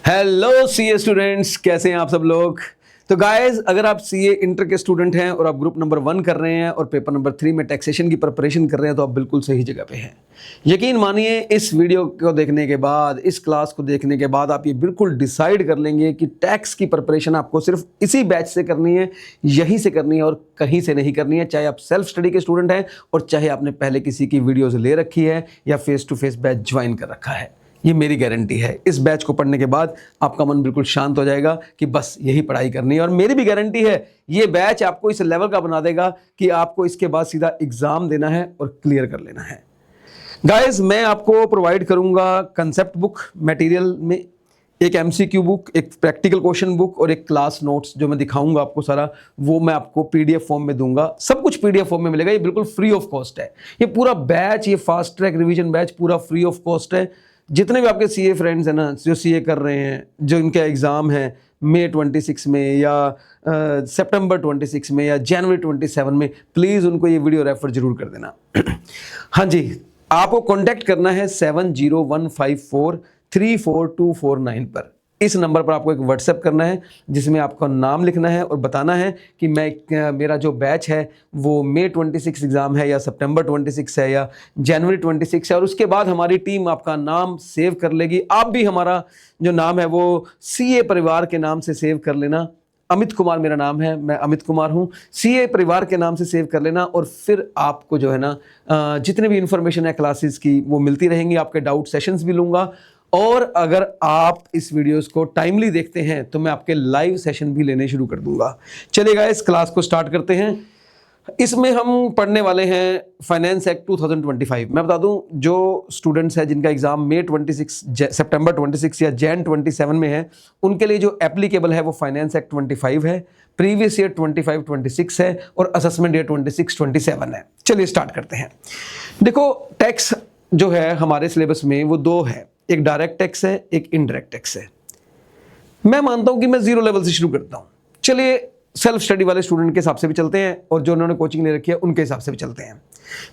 Hello CA students, कैसे हैं आप सब लोग। तो गाइस, अगर आप सीए इंटर के स्टूडेंट हैं और आप ग्रुप नंबर 1 कर रहे हैं और पेपर नंबर 3 में टैक्सेशन की प्रिपरेशन कर रहे हैं तो आप बिल्कुल सही जगह पे हैं। यकीन मानिए, इस वीडियो को देखने के बाद, इस क्लास को देखने के बाद आप ये बिल्कुल डिसाइड कर लेंगे कि टैक्स की प्रिपरेशन आपको सिर्फ इसी बैच से करनी है, यहीं से करनी है और कहीं से नहीं करनी है। चाहे आप सेल्फ स्टडी के स्टूडेंट हैं और चाहे आपने पहले किसी की वीडियोज़ ले रखी है या face to face batch join कर रखा है। ये मेरी गारंटी है। इस बैच को पढ़ने के बाद आपका मन बिल्कुल शांत हो जाएगा कि बस यही पढ़ाई करनी है। और मेरी भी गारंटी है, ये बैच आपको इस लेवल का बना देगा कि आपको इसके बाद सीधा एग्जाम देना है और क्लियर कर लेना है। गाइस, मैं आपको प्रोवाइड करूंगा कंसेप्ट बुक मटेरियल में एक एमसीक्यू बुक, एक प्रैक्टिकल क्वेश्चन बुक और एक क्लास नोट्स जो मैं दिखाऊंगा आपको सारा, वो मैं आपको पीडीएफ फॉर्म में दूंगा। सब कुछ पीडीएफ फॉर्म में मिलेगा। ये बिल्कुल फ्री ऑफ कॉस्ट है। ये पूरा बैच, ये फास्ट ट्रैक रिवीजन बैच पूरा फ्री ऑफ कॉस्ट है। जितने भी आपके सीए फ्रेंड्स हैं ना, जो सीए कर रहे हैं, जो इनके एग्ज़ाम है मई 26 में या सितंबर 26 में या जनवरी 27 में, प्लीज़ उनको ये वीडियो रेफर जरूर कर देना। हाँ जी, आपको कांटेक्ट करना है 7015434249 पर। इस नंबर पर आपको एक व्हाट्सएप करना है जिसमें आपका नाम लिखना है और बताना है कि मेरा जो बैच है वो मई 26 एग्ज़ाम है या सितंबर 26 है या जनवरी 26 है। और उसके बाद हमारी टीम आपका नाम सेव कर लेगी। आप भी हमारा जो नाम है वो सीए परिवार के नाम से सेव कर लेना। अमित कुमार मेरा नाम है, मैं अमित कुमार हूँ। सीए परिवार के नाम से सेव कर लेना और फिर आपको जो है ना जितने भी इंफॉर्मेशन है क्लासेस की वो मिलती रहेंगी। आपके डाउट सेशंस भी लूँगा और अगर आप इस वीडियोस को टाइमली देखते हैं तो मैं आपके लाइव सेशन भी लेने शुरू कर दूंगा। चलिएगा, इस क्लास को स्टार्ट करते हैं। इसमें हम पढ़ने वाले हैं फाइनेंस एक्ट 2025। मैं बता दूं, जो स्टूडेंट्स हैं जिनका एग्जाम मई 26 सितंबर 26 या जैन 27 में है, उनके लिए जो एप्लीकेबल है वो फाइनेंस एक्ट 25 है, प्रीवियस ईयर 25-26 है और असेसमेंट ईयर 26-27 है। चलिए स्टार्ट करते हैं। देखो, टैक्स जो है हमारे सिलेबस में वो दो है, एक डायरेक्ट टैक्स है, एक इनडायरेक्ट टैक्स है। मैं मानता हूं कि मैं जीरो लेवल से शुरू करता हूं। चलिए, सेल्फ स्टडी वाले स्टूडेंट के हिसाब से भी चलते हैं और जो उन्होंने कोचिंग ले रखी है उनके हिसाब से भी चलते हैं।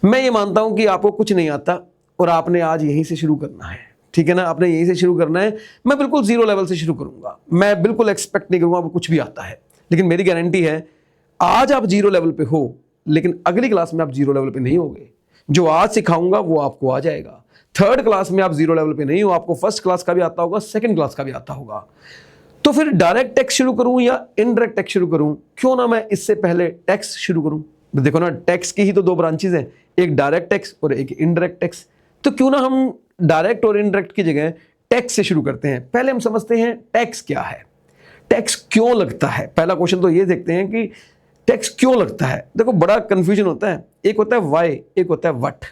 मैं ये मानता हूं कि आपको कुछ नहीं आता और आपने आज यहीं से शुरू करना है, ठीक है ना। आपने यहीं से शुरू करना है। मैं बिल्कुल जीरो लेवल से शुरू करूंगा। मैं बिल्कुल एक्सपेक्ट नहीं करूंगा आपको कुछ भी आता है, लेकिन मेरी गारंटी है आज आप जीरो लेवल पे हो, लेकिन अगली क्लास में आप जीरो लेवल पे नहीं होगे। जो आज सिखाऊंगा वो आपको आ जाएगा। थर्ड क्लास में आप जीरो लेवल पे नहीं हो, आपको फर्स्ट क्लास का भी आता होगा, सेकंड क्लास का भी आता होगा। तो फिर डायरेक्ट टैक्स शुरू करूं या इनडायरेक्ट टैक्स शुरू करूं? क्यों ना मैं इससे पहले टैक्स शुरू करूं। देखो ना, टैक्स की ही तो दो ब्रांचेस हैं, एक डायरेक्ट टैक्स और एक इनडायरेक्ट टैक्स। तो क्यों ना हम डायरेक्ट और इनडायरेक्ट की जगह टैक्स से शुरू करते हैं। पहले हम समझते हैं टैक्स क्या है, टैक्स क्यों लगता है। पहला क्वेश्चन तो ये देखते हैं कि टैक्स क्यों लगता है। देखो, बड़ा कंफ्यूजन होता है। एक होता है वाई, एक होता है व्हाट।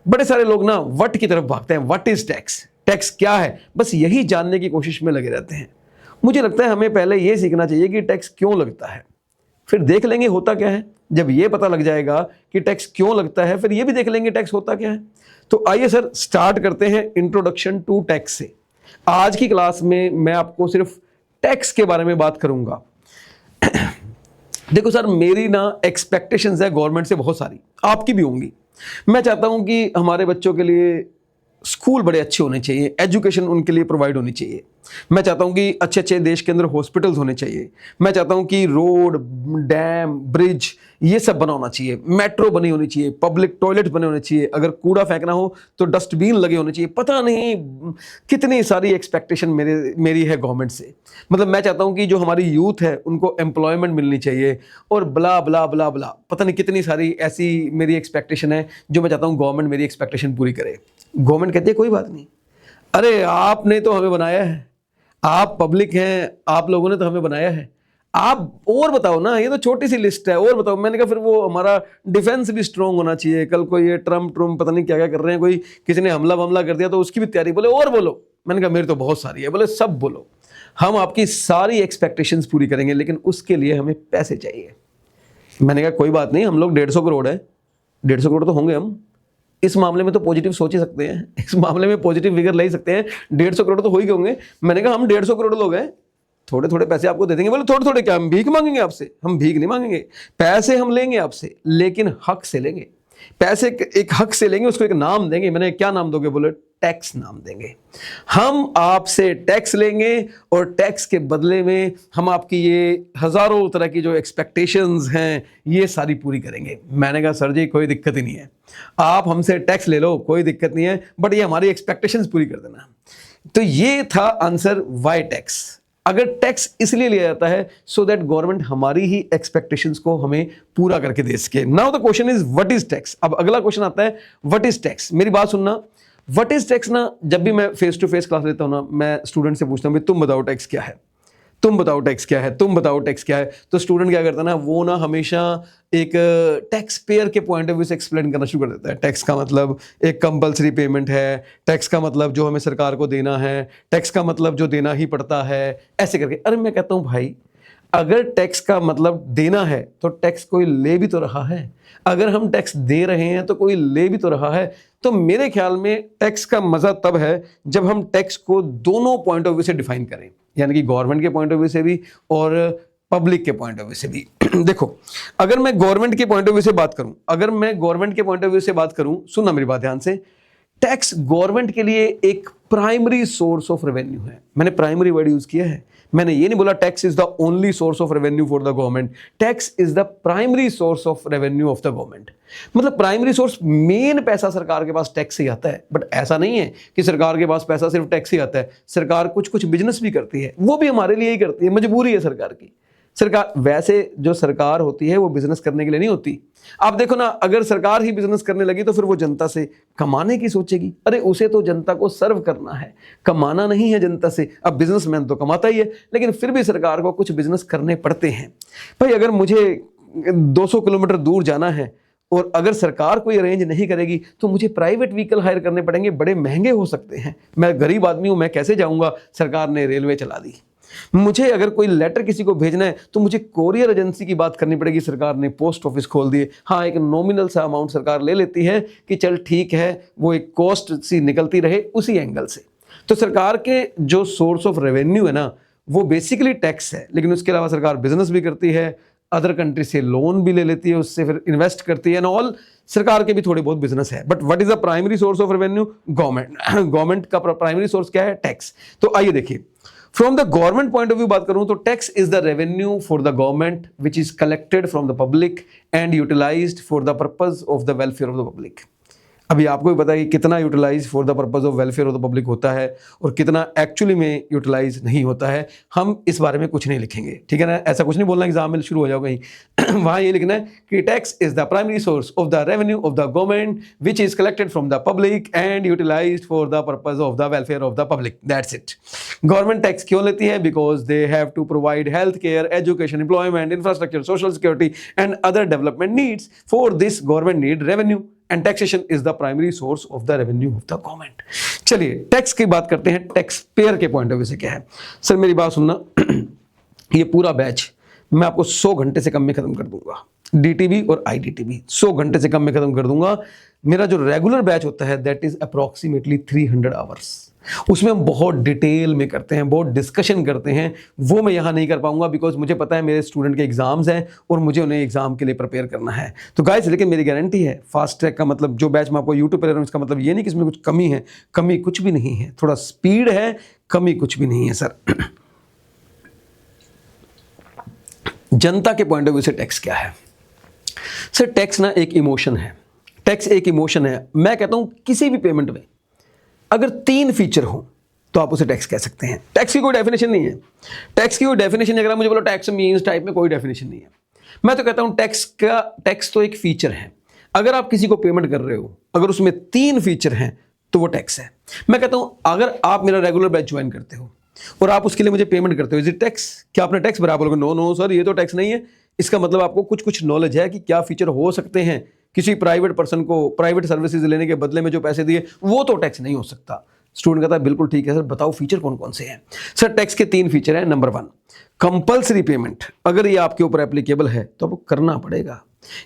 बड़े सारे लोग ना व्हाट की तरफ भागते हैं। व्हाट इज टैक्स, टैक्स क्या है, बस यही जानने की कोशिश में लगे रहते हैं। मुझे लगता है हमें पहले यह सीखना चाहिए कि टैक्स क्यों लगता है, फिर देख लेंगे होता क्या है। जब ये पता लग जाएगा कि टैक्स क्यों लगता है, फिर ये भी देख लेंगे टैक्स होता क्या है। तो आइए सर, स्टार्ट करते हैं इंट्रोडक्शन टू टैक्स से। आज की क्लास में मैं आपको सिर्फ टैक्स के बारे में बात करूंगा। देखो सर, मेरी ना एक्सपेक्टेशंस है गवर्नमेंट से बहुत सारी, आपकी भी होंगी। मैं चाहता हूं कि हमारे बच्चों के लिए स्कूल बड़े अच्छे होने चाहिए, एजुकेशन उनके लिए प्रोवाइड होनी चाहिए। मैं चाहता हूं कि अच्छे अच्छे देश के अंदर हॉस्पिटल्स होने चाहिए। मैं चाहता हूं कि रोड, डैम, ब्रिज ये सब बना होना चाहिए, मेट्रो बनी होनी चाहिए, पब्लिक टॉयलेट बने होने चाहिए, अगर कूड़ा फेंकना हो तो डस्टबिन लगे होने चाहिए। पता नहीं कितनी सारी एक्सपेक्टेशन मेरी है गवर्नमेंट से। मतलब मैं चाहता हूं कि जो हमारी यूथ है उनको एम्प्लॉयमेंट मिलनी चाहिए और ब्ला ब्ला ब्ला ब्ला, पता नहीं कितनी सारी ऐसी मेरी एक्सपेक्टेशन है जो मैं चाहता हूं गवर्नमेंट मेरी एक्सपेक्टेशन पूरी करे। गवर्नमेंट कहती है कोई बात नहीं, अरे आपने तो हमें बनाया है, आप पब्लिक हैं, आप लोगों ने तो हमें बनाया है, आप और बताओ ना, ये तो छोटी सी लिस्ट है, और बताओ। मैंने कहा फिर वो हमारा डिफेंस भी स्ट्रांग होना चाहिए। कल को ये ट्रम्प पता नहीं क्या क्या कर रहे हैं, कोई किसी ने हमला कर दिया तो उसकी भी तैयारी। बोले और बोलो। मैंने कहा मेरी तो बहुत सारी है। बोले सब बोलो, हम आपकी सारी एक्सपेक्टेशंस पूरी करेंगे, लेकिन उसके लिए हमें पैसे चाहिए। मैंने कहा कोई बात नहीं, हम लोग 150 करोड़ है, 150 करोड़ तो होंगे हम। इस मामले में तो पॉजिटिव सोच ही सकते हैं, इस मामले में पॉजिटिव फिगर ले ही सकते हैं। 150 करोड़ तो हो ही होंगे। मैंने कहा हम 150 करोड़ लोग हैं, थोड़े थोड़े पैसे आपको दे देंगे। बोले थोड़े थोड़े क्या, हम भीख मांगेंगे आपसे? हम भीख नहीं मांगेंगे, पैसे हम लेंगे आपसे, लेकिन हक से लेंगे। पैसे एक हक से लेंगे, उसको एक नाम देंगे। मैंने क्या नाम दोगे? बोले टैक्स नाम देंगे। हम आपसे टैक्स लेंगे और टैक्स के बदले में हम आपकी ये हजारों तरह की जो एक्सपेक्टेशंस हैं ये सारी पूरी करेंगे। मैंने कहा सर जी कोई दिक्कत ही नहीं है, आप हमसे टैक्स ले लो, कोई दिक्कत नहीं है, बट ये हमारी एक्सपेक्टेशंस पूरी कर देना। तो ये था आंसर, वाई टैक्स। अगर टैक्स इसलिए लिया जाता है सो दैट गवर्नमेंट हमारी ही एक्सपेक्टेशंस को हमें पूरा करके दे सके। Now the question is what is tax. अब अगला क्वेश्चन आता है व्हाट इज टैक्स। मेरी बात सुनना, व्हाट इज टैक्स ना, जब भी मैं फेस टू फेस क्लास लेता हूं ना, मैं स्टूडेंट से पूछता हूं भाई तुम बताओ टैक्स क्या है, तुम बताओ टैक्स क्या है, तुम बताओ टैक्स क्या है। तो स्टूडेंट क्या करता है ना, वो ना हमेशा एक टैक्स पेयर के पॉइंट ऑफ व्यू से एक्सप्लेन करना शुरू कर देता है। टैक्स का मतलब एक कंपलसरी पेमेंट है, टैक्स का मतलब जो हमें सरकार को देना है, टैक्स का मतलब जो देना ही पड़ता है, ऐसे करके। अरे मैं कहता हूं भाई अगर टैक्स का मतलब देना है तो टैक्स कोई ले भी तो रहा है, अगर हम टैक्स दे रहे हैं तो कोई ले भी तो रहा है। तो मेरे ख्याल में टैक्स का मजा तब है जब हम टैक्स को दोनों पॉइंट ऑफ व्यू से डिफाइन करें, यानी कि गवर्नमेंट के पॉइंट ऑफ व्यू से भी और पब्लिक के पॉइंट ऑफ व्यू से भी। देखो अगर मैं गवर्नमेंट के पॉइंट ऑफ व्यू से बात करूं, अगर मैं गवर्नमेंट के पॉइंट ऑफ व्यू से बात करूं, सुनना मेरी बात ध्यान से, टैक्स गवर्नमेंट के लिए एक प्राइमरी सोर्स ऑफ रेवेन्यू है। मैंने प्राइमरी वर्ड यूज किया है, मैंने ये नहीं बोला tax is the only source of revenue for the government. Tax is the primary source of revenue of the government. मतलब प्राइमरी सोर्स, मेन पैसा सरकार के पास टैक्स से ही आता है। बट ऐसा नहीं है कि सरकार के पास पैसा सिर्फ टैक्स ही आता है, सरकार कुछ कुछ बिजनेस भी करती है, वो भी हमारे लिए ही करती है, मजबूरी है सरकार की। सरकार वैसे जो सरकार होती है वो बिजनेस करने के लिए नहीं होती। आप देखो ना, अगर सरकार ही बिजनेस करने लगी तो फिर वो जनता से कमाने की सोचेगी। अरे उसे तो जनता को सर्व करना है, कमाना नहीं है जनता से। अब बिजनेसमैन तो कमाता ही है, लेकिन फिर भी सरकार को कुछ बिजनेस करने पड़ते हैं। भाई अगर मुझे 200 किलोमीटर दूर जाना है और अगर सरकार कोई अरेंज नहीं करेगी तो मुझे प्राइवेट व्हीकल हायर करने पड़ेंगे, बड़े महंगे हो सकते हैं। मैं गरीब आदमी हूं, मैं कैसे जाऊंगा, सरकार ने रेलवे चला दी। मुझे अगर कोई लेटर किसी को भेजना है तो मुझे कोरियर एजेंसी की बात करनी पड़ेगी, सरकार ने पोस्ट ऑफिस खोल दिए। हाँ एक नॉमिनल सा अमाउंट सरकार ले लेती है कि चल ठीक है, वो एक कॉस्ट सी निकलती रहे उसी एंगल से। तो सरकार के जो सोर्स ऑफ रेवेन्यू है ना वो बेसिकली टैक्स है, लेकिन उसके अलावा सरकार बिजनेस भी करती है, अदर कंट्री से लोन भी ले लेती है, उससे फिर इन्वेस्ट करती है एंड ऑल। सरकार के भी थोड़े बहुत बिजनेस है। But what is the primary source of revenue? Government. Government का प्राइमरी सोर्स क्या है? टैक्स। तो आइए देखिए, from the government point of view बात करूं तो tax is the revenue for the government which is collected from the public and utilized for the purpose of the welfare of the public. अभी आपको भी पता है कि कितना utilize for the purpose of welfare of the public होता है और कितना एक्चुअली में यूटिलाइज नहीं होता है। हम इस बारे में कुछ नहीं लिखेंगे, ठीक है ना। ऐसा कुछ नहीं बोलना एग्जाम में शुरू हो जाओ कहीं वहां ये लिखना है कि tax is the primary source of the revenue of the government which is collected from the public and utilized for the purpose of the welfare of the public. That's it. Government tax क्यों लेती है? Because they have to provide health care, education, employment, infrastructure, social security and other development needs. For this government need revenue and taxation is the primary source of the revenue of the government। चलिए tax की बात करते हैं, tax payer के point of view से क्या है। Sir मेरी बात सुनना, ये पूरा बैच मैं आपको 100 घंटे से कम में खत्म कर दूंगा। डीटीबी और आईडीटीबी 100 घंटे से कम में खत्म कर दूंगा। मेरा जो रेगुलर बैच होता है दैट इज अप्रोक्सीमेटली 300 आवर्स। उसमें हम बहुत डिटेल में करते हैं, बहुत डिस्कशन करते हैं। वो मैं यहाँ नहीं कर पाऊंगा बिकॉज मुझे पता है मेरे स्टूडेंट के एग्जाम्स हैं और मुझे उन्हें एग्जाम के लिए प्रिपेयर करना है। तो गाइस लेकिन मेरी गारंटी है, फास्ट ट्रैक का मतलब जो बैच मैं आपको यूट्यूब पर दे रहा हूँ इसका मतलब ये नहीं कि इसमें कुछ कमी है। कमी कुछ भी नहीं है, थोड़ा स्पीड है, कमी कुछ भी नहीं है सर। जनता के पॉइंट ऑफ व्यू से टैक्स क्या है? सर टैक्स ना एक इमोशन है। टैक्स एक इमोशन है। मैं कहता हूं किसी भी पेमेंट में अगर 3 फीचर हो तो आप उसे टैक्स कह सकते हैं। टैक्स की कोई डेफिनेशन नहीं है। टैक्स की कोई डेफिनेशन अगर आप मुझे बोलो टैक्स मींस टाइप में, कोई डेफिनेशन नहीं है। मैं तो कहता हूं टैक्स तो एक फीचर है। अगर आप किसी को पेमेंट कर रहे हो, अगर उसमें 3 फीचर हैं तो वो टैक्स है। मैं कहता हूं अगर आप मेरा रेगुलर बैच ज्वाइन करते हो और आप उसके लिए मुझे पेमेंट करते हो, इज इट टैक्स? क्या आपने टैक्स भरा? बोलोगे नो नो सर ये तो टैक्स नहीं है। इसका मतलब आपको कुछ कुछ नॉलेज है कि क्या फीचर हो सकते हैं। किसी प्राइवेट पर्सन को प्राइवेट सर्विसेज लेने के बदले में जो पैसे दिए वो तो टैक्स नहीं हो सकता। स्टूडेंट कहता है बिल्कुल ठीक है सर, बताओ फीचर कौन कौन से हैं। सर टैक्स के 3 फीचर हैं। Number 1 compulsory payment. अगर ये आपके ऊपर एप्लीकेबल है तो आपको करना पड़ेगा।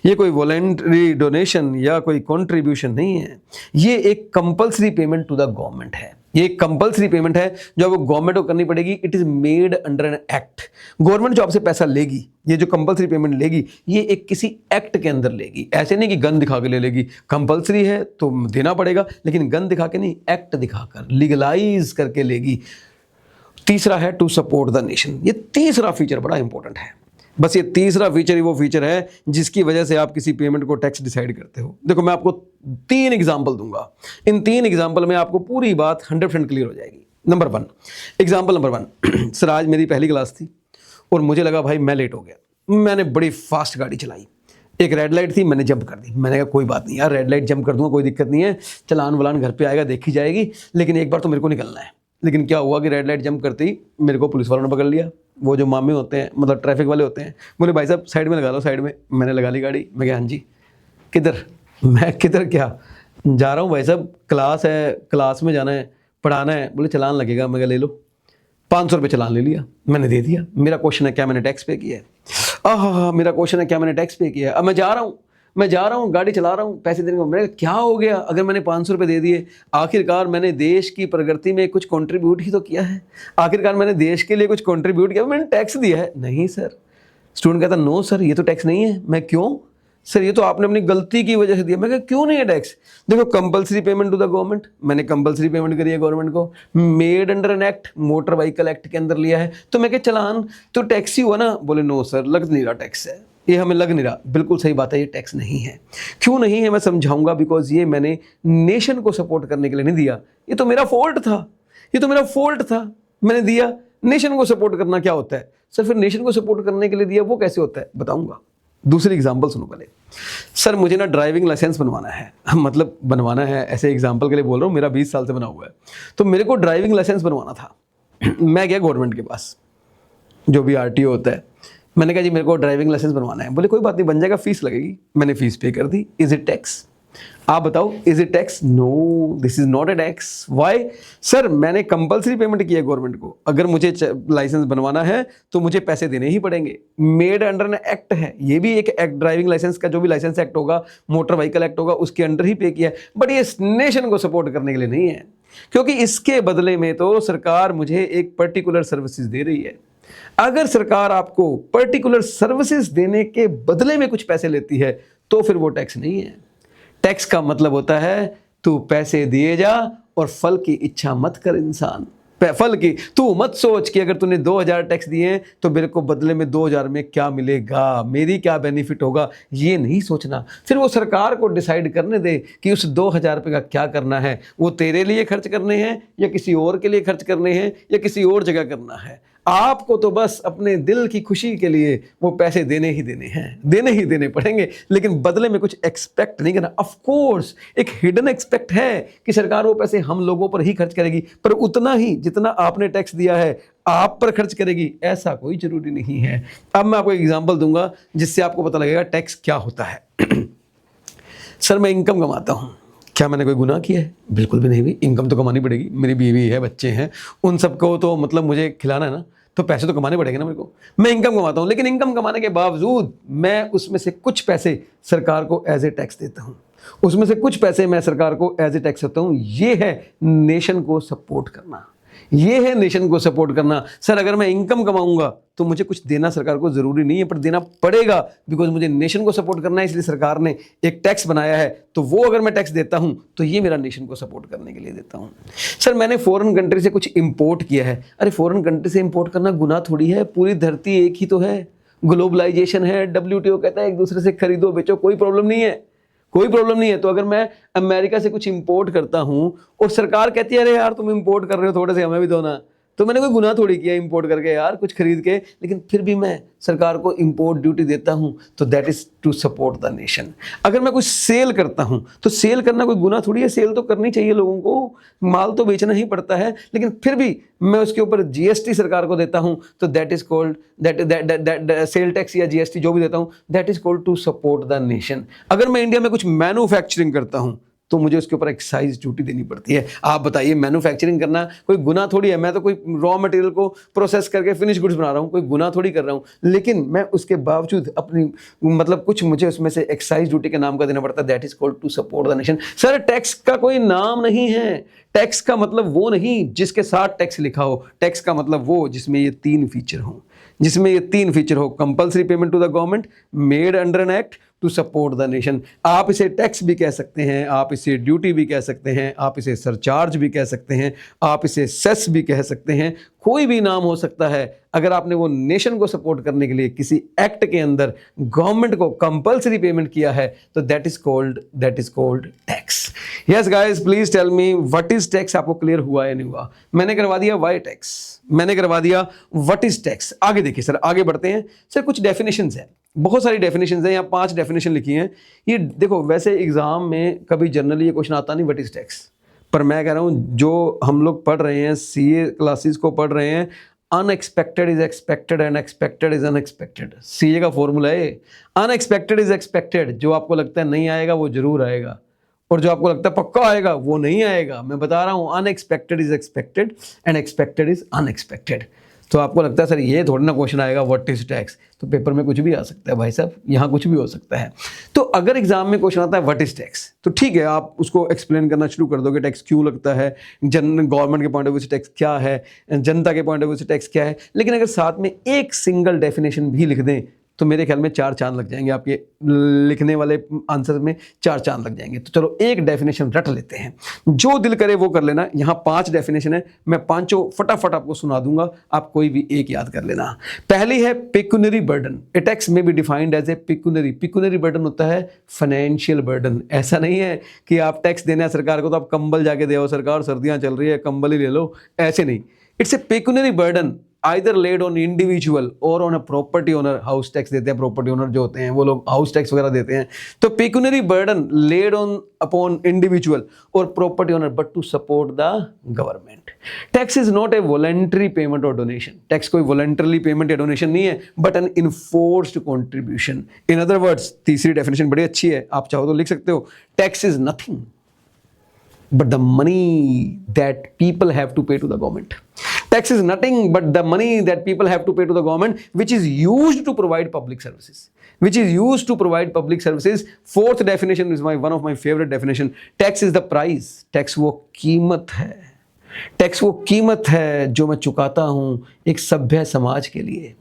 ये कोई वॉलंटरी डोनेशन या कोई कॉन्ट्रीब्यूशन नहीं है, ये एक compulsory payment to the government है। ये एक कंपल्सरी पेमेंट है जो आपको गवर्नमेंट को करनी पड़ेगी। It is made under an act. Government जो आपसे पैसा लेगी, ये जो कंपल्सरी पेमेंट लेगी, ये एक किसी एक्ट के अंदर लेगी। ऐसे नहीं कि गन दिखा के ले लेगी। कंपल्सरी है तो देना पड़ेगा, लेकिन गन दिखा के नहीं, एक्ट दिखाकर लीगलाइज करके लेगी। तीसरा है टू सपोर्ट द नेशन। ये तीसरा फीचर बड़ा इंपॉर्टेंट है। बस ये तीसरा फीचर ही वो फीचर है जिसकी वजह से आप किसी पेमेंट को टैक्स डिसाइड करते हो। देखो मैं आपको 3 एग्जाम्पल दूंगा। इन 3 एग्जाम्पल में आपको पूरी बात 100% क्लियर हो जाएगी। नंबर 1, एग्जाम्पल नंबर 1 सर, आज मेरी पहली क्लास थी और मुझे लगा भाई मैं लेट हो गया। मैंने बड़ी फास्ट गाड़ी चलाई, एक रेड लाइट थी, मैंने जंप कर दी। मैंने कहा कोई बात नहीं यार, रेड लाइट जंप कर दूंगा, कोई दिक्कत नहीं है, चलान वलान घर पे आएगा, देखी जाएगी, लेकिन एक बार तो मेरे को निकलना है। लेकिन क्या हुआ कि रेड लाइट जंप करते ही मेरे को पुलिस वालों ने पकड़ लिया। वो जो मामे होते हैं, मतलब ट्रैफिक वाले होते हैं, बोले भाई साहब साइड में लगा लो, साइड में। मैंने लगा ली गाड़ी। मैं कहा हाँ जी। किधर? मैं किधर क्या जा रहा हूँ भाई साहब, क्लास है, क्लास में जाना है, पढ़ाना है। बोले चलान लगेगा। मैं कहा ले लो। 500 रुपये चलान ले लिया, मैंने दे दिया। मेरा क्वेश्चन है क्या मैंने टैक्स पे किया है? मेरा क्वेश्चन है क्या मैंने टैक्स पे किया है? अब मैं जा रहा हूँ, गाड़ी चला रहा हूँ, पैसे देने को। मैंने कहा क्या हो गया अगर मैंने 500 रुपये दे दिए? आखिरकार मैंने देश की प्रगति में कुछ कंट्रीब्यूट ही तो किया है। आखिरकार मैंने देश के लिए कुछ कंट्रीब्यूट किया, मैंने टैक्स दिया है। नहीं सर। स्टूडेंट कहता नो सर, ये तो टैक्स नहीं है। मैं क्यों? सर ये तो आपने अपनी गलती की वजह से दिया। मैं कहा क्यों नहीं है टैक्स? देखो compulsory payment to the government, मैंने कंपल्सरी पेमेंट करी है गवर्नमेंट को, made under an act, motor vehicle act के अंदर लिया है। तो मैं क्या चलान तो टैक्स ही हुआ ना? बोले नो सर, लग नहीं रहा टैक्स है, ये हमें लग नहीं रहा। बिल्कुल सही बात है, ये टैक्स नहीं है। क्यों नहीं है मैं समझाऊंगा। बिकॉज ये मैंने नेशन को सपोर्ट करने के लिए नहीं दिया, ये तो मेरा फॉल्ट था, ये तो मेरा फॉल्ट था, मैंने दिया। नेशन को सपोर्ट करना क्या होता है सर? फिर नेशन को सपोर्ट करने के लिए दिया, वो कैसे होता है बताऊंगा। दूसरी एग्जांपल सुनो पहले। सर मुझे ना ड्राइविंग लाइसेंस बनवाना है, मतलब बनवाना है, ऐसे एग्जांपल के लिए बोल रहा हूँ, मेरा 20 साल से बना हुआ है। तो मेरे को ड्राइविंग लाइसेंस बनवाना था। मैं गया गवर्नमेंट के पास, जो भी RTO होता है। मैंने कहा जी मेरे को ड्राइविंग लाइसेंस बनवाना है। बोले कोई बात नहीं, बन जाएगा, फीस लगेगी। मैंने फीस पे कर दी। Is it tax? आप बताओ, is it tax? No, this is not a tax. Why? Sir मैंने कंपल्सरी पेमेंट की है गवर्नमेंट को। अगर मुझे लाइसेंस बनवाना है तो मुझे पैसे देने ही पड़ेंगे। मेड अंडर एन एक्ट है, ये भी एक एक्ट, ड्राइविंग लाइसेंस का जो भी लाइसेंस एक्ट होगा, मोटर व्हीकल एक्ट होगा, उसके अंडर ही पे किया है। बट ये नेशन को सपोर्ट करने के लिए नहीं है, क्योंकि इसके बदले में तो सरकार मुझे एक पर्टिकुलर सर्विसेज दे रही है। अगर सरकार आपको पर्टिकुलर सर्विसेज देने के बदले में कुछ पैसे लेती है तो फिर वो टैक्स नहीं है। टैक्स का मतलब होता है तू पैसे दिए जा और फल की इच्छा मत कर इंसान। फल की तू मत सोच कि अगर तूने 2000 टैक्स दिए तो मेरे को बदले में 2000 में क्या मिलेगा, मेरी क्या बेनिफिट होगा, ये नहीं सोचना। फिर वो सरकार को डिसाइड करने दे कि उस 2000 रुपये का क्या करना है। वो तेरे लिए खर्च करने हैं या किसी और के लिए खर्च करने हैं या किसी और जगह करना है। आपको तो बस अपने दिल की खुशी के लिए वो पैसे देने ही देने हैं, देने ही देने पड़ेंगे, लेकिन बदले में कुछ एक्सपेक्ट नहीं करना। ऑफ कोर्स एक हिडन एक्सपेक्ट है कि सरकार वो पैसे हम लोगों पर ही खर्च करेगी, पर उतना ही जितना आपने टैक्स दिया है आप पर खर्च करेगी, ऐसा कोई जरूरी नहीं है। अब मैं आपको एक एग्जांपल दूंगा जिससे आपको पता लगेगा टैक्स क्या होता है। सर मैं इनकम कमाता हूं, क्या मैंने कोई गुनाह किया है? बिल्कुल भी नहीं भी। इनकम तो कमानी पड़ेगी, मेरी बीवी है, बच्चे हैं, उन सबको तो मतलब मुझे खिलाना है ना, तो पैसे तो कमाने पड़ेंगे ना मेरे को। मैं इनकम कमाता हूँ, लेकिन इनकम कमाने के बावजूद मैं उसमें से कुछ पैसे सरकार को एज ए टैक्स देता हूँ, उसमें से कुछ पैसे मैं सरकार को एज ए टैक्स देता हूँ। ये है नेशन को सपोर्ट करना, ये है नेशन को सपोर्ट करना। सर अगर मैं इनकम कमाऊंगा तो मुझे कुछ देना सरकार को जरूरी नहीं है, पर देना पड़ेगा, बिकॉज मुझे नेशन को सपोर्ट करना है, इसलिए सरकार ने एक टैक्स बनाया है। तो वो अगर मैं टैक्स देता हूं तो ये मेरा नेशन को सपोर्ट करने के लिए देता हूं। सर मैंने फॉरेन कंट्री से कुछ इंपोर्ट किया है। अरे फॉरेन कंट्री से इंपोर्ट करना गुनाह थोड़ी है, पूरी धरती एक ही तो है, ग्लोबलाइजेशन है, WTO कहता है एक दूसरे से खरीदो बेचो, कोई प्रॉब्लम नहीं है, कोई प्रॉब्लम नहीं है। तो अगर मैं अमेरिका से कुछ इंपोर्ट करता हूं और सरकार कहती है अरे यार तुम इंपोर्ट कर रहे हो, थोड़े से हमें भी दो ना, तो मैंने कोई गुनाह थोड़ी किया इंपोर्ट करके यार कुछ खरीद के, लेकिन फिर भी मैं सरकार को इंपोर्ट ड्यूटी देता हूं, तो that is to support the nation. अगर मैं कुछ सेल करता हूं तो सेल करना कोई गुनाह थोड़ी है, सेल तो करनी चाहिए, लोगों को माल तो बेचना ही पड़ता है, लेकिन फिर भी मैं उसके ऊपर GST सरकार को देता हूं, तो that is called that sale tax या GST जो भी देता हूं, that is called to support the nation. अगर मैं इंडिया में कुछ मैन्युफैक्चरिंग करता हूं तो मुझे उसके ऊपर एक्साइज ड्यूटी देनी पड़ती है। आप बताइए, मैन्युफैक्चरिंग करना कोई गुनाह थोड़ी है, मैं तो कोई रॉ मटेरियल को प्रोसेस करके फिनिश गुड्स बना रहा हूँ, कोई गुनाह थोड़ी कर रहा हूँ, लेकिन मैं उसके बावजूद अपनी मतलब कुछ मुझे उसमें से एक्साइज ड्यूटी के नाम का देना पड़ता है। That is called to support the nation. Sir tax का कोई नाम नहीं है, टैक्स का मतलब वो नहीं जिसके साथ टैक्स लिखा हो, टैक्स का मतलब वो जिसमें ये तीन फीचर हो, compulsory payment to the government, made under an act, to support the nation. आप इसे टैक्स भी कह सकते हैं, आप इसे ड्यूटी भी कह सकते हैं, आप इसे सरचार्ज भी कह सकते हैं, आप इसे सेस भी कह सकते हैं, कोई भी नाम हो सकता है। अगर आपने वो नेशन को सपोर्ट करने के लिए किसी एक्ट के अंदर गवर्नमेंट को कंपल्सरी पेमेंट किया है तो that is called tax. Yes guys, please tell me what is tax. आपको क्लियर हुआ या नहीं हुआ? मैंने करवा दिया व्हाई टैक्स, मैंने करवा दिया व्हाट इज टैक्स। आगे देखिए सर, आगे बढ़ते हैं सर। कुछ डेफिनेशंस है, बहुत सारी डेफिनेशंस हैं, यहाँ 5 डेफिनेशन लिखी हैं। ये देखो, वैसे एग्जाम में कभी जनरली ये क्वेश्चन आता नहीं व्हाट इज टैक्स, पर मैं कह रहा हूँ जो हम लोग पढ़ रहे हैं, सीए क्लासेस को पढ़ रहे हैं, unexpected is expected and expected is unexpected. CA का फॉर्मूला है अनएक्सपेक्टेड इज एक्सपेक्टेड। जो आपको लगता है नहीं आएगा वो जरूर आएगा, और जो आपको लगता है पक्का आएगा वो नहीं आएगा। मैं बता रहा हूँ unexpected is expected and expected is unexpected. तो आपको लगता है सर ये थोड़ी ना क्वेश्चन आएगा व्हाट इज टैक्स, तो पेपर में कुछ भी आ सकता है भाई साहब, यहाँ कुछ भी हो सकता है। तो अगर एग्जाम में क्वेश्चन आता है व्हाट इज टैक्स, तो ठीक है, आप उसको एक्सप्लेन करना शुरू कर दोगे, टैक्स क्यों लगता है, गवर्नमेंट के पॉइंट ऑफ व्यू से टैक्स क्या है, जनता के पॉइंट ऑफ व्यू से टैक्स क्या है। लेकिन अगर साथ में एक सिंगल डेफिनेशन भी लिख दें तो मेरे ख्याल में 4 चांद लग जाएंगे, आपके लिखने वाले आंसर में 4 चांद लग जाएंगे। तो चलो एक डेफिनेशन रट लेते हैं, जो दिल करे वो कर लेना। यहाँ 5 डेफिनेशन है, मैं पांचों फटाफट आपको सुना दूंगा, आप कोई भी एक याद कर लेना। पहली है pecuniary burden. A tax may be defined as a pecuniary burden होता है फाइनेंशियल बर्डन। ऐसा नहीं है कि आप टैक्स देना है सरकार को तो आप कंबल जाके दे, सरकार सर्दियां चल रही है कंबल ही ले लो, ऐसे नहीं। It's a pecuniary burden either laid on individual or on a property owner। House tax देते हैं प्रॉपर्टी ओनर जो होते हैं, वो लोग हाउस टैक्स वगैरह देते हैं। तो pecuniary burden laid on upon individual और property owner but to support the government. Tax is not a voluntary payment और डोनेशन। टैक्स कोई वॉलंटरली पेमेंट या डोनेशन नहीं है, but an enforced contribution. In other words, तीसरी definition बड़ी अच्छी है, आप चाहो तो लिख सकते हो, tax is nothing but the money that people have to pay to the government. Tax is nothing but the money that people have to pay to the government, which is used to provide public services. Fourth definition is one of my favorite definition. Tax is the price. Tax वो कीमत है, tax वो कीमत है जो मैं चुकाता हूँ एक सभ्य समाज के लिए,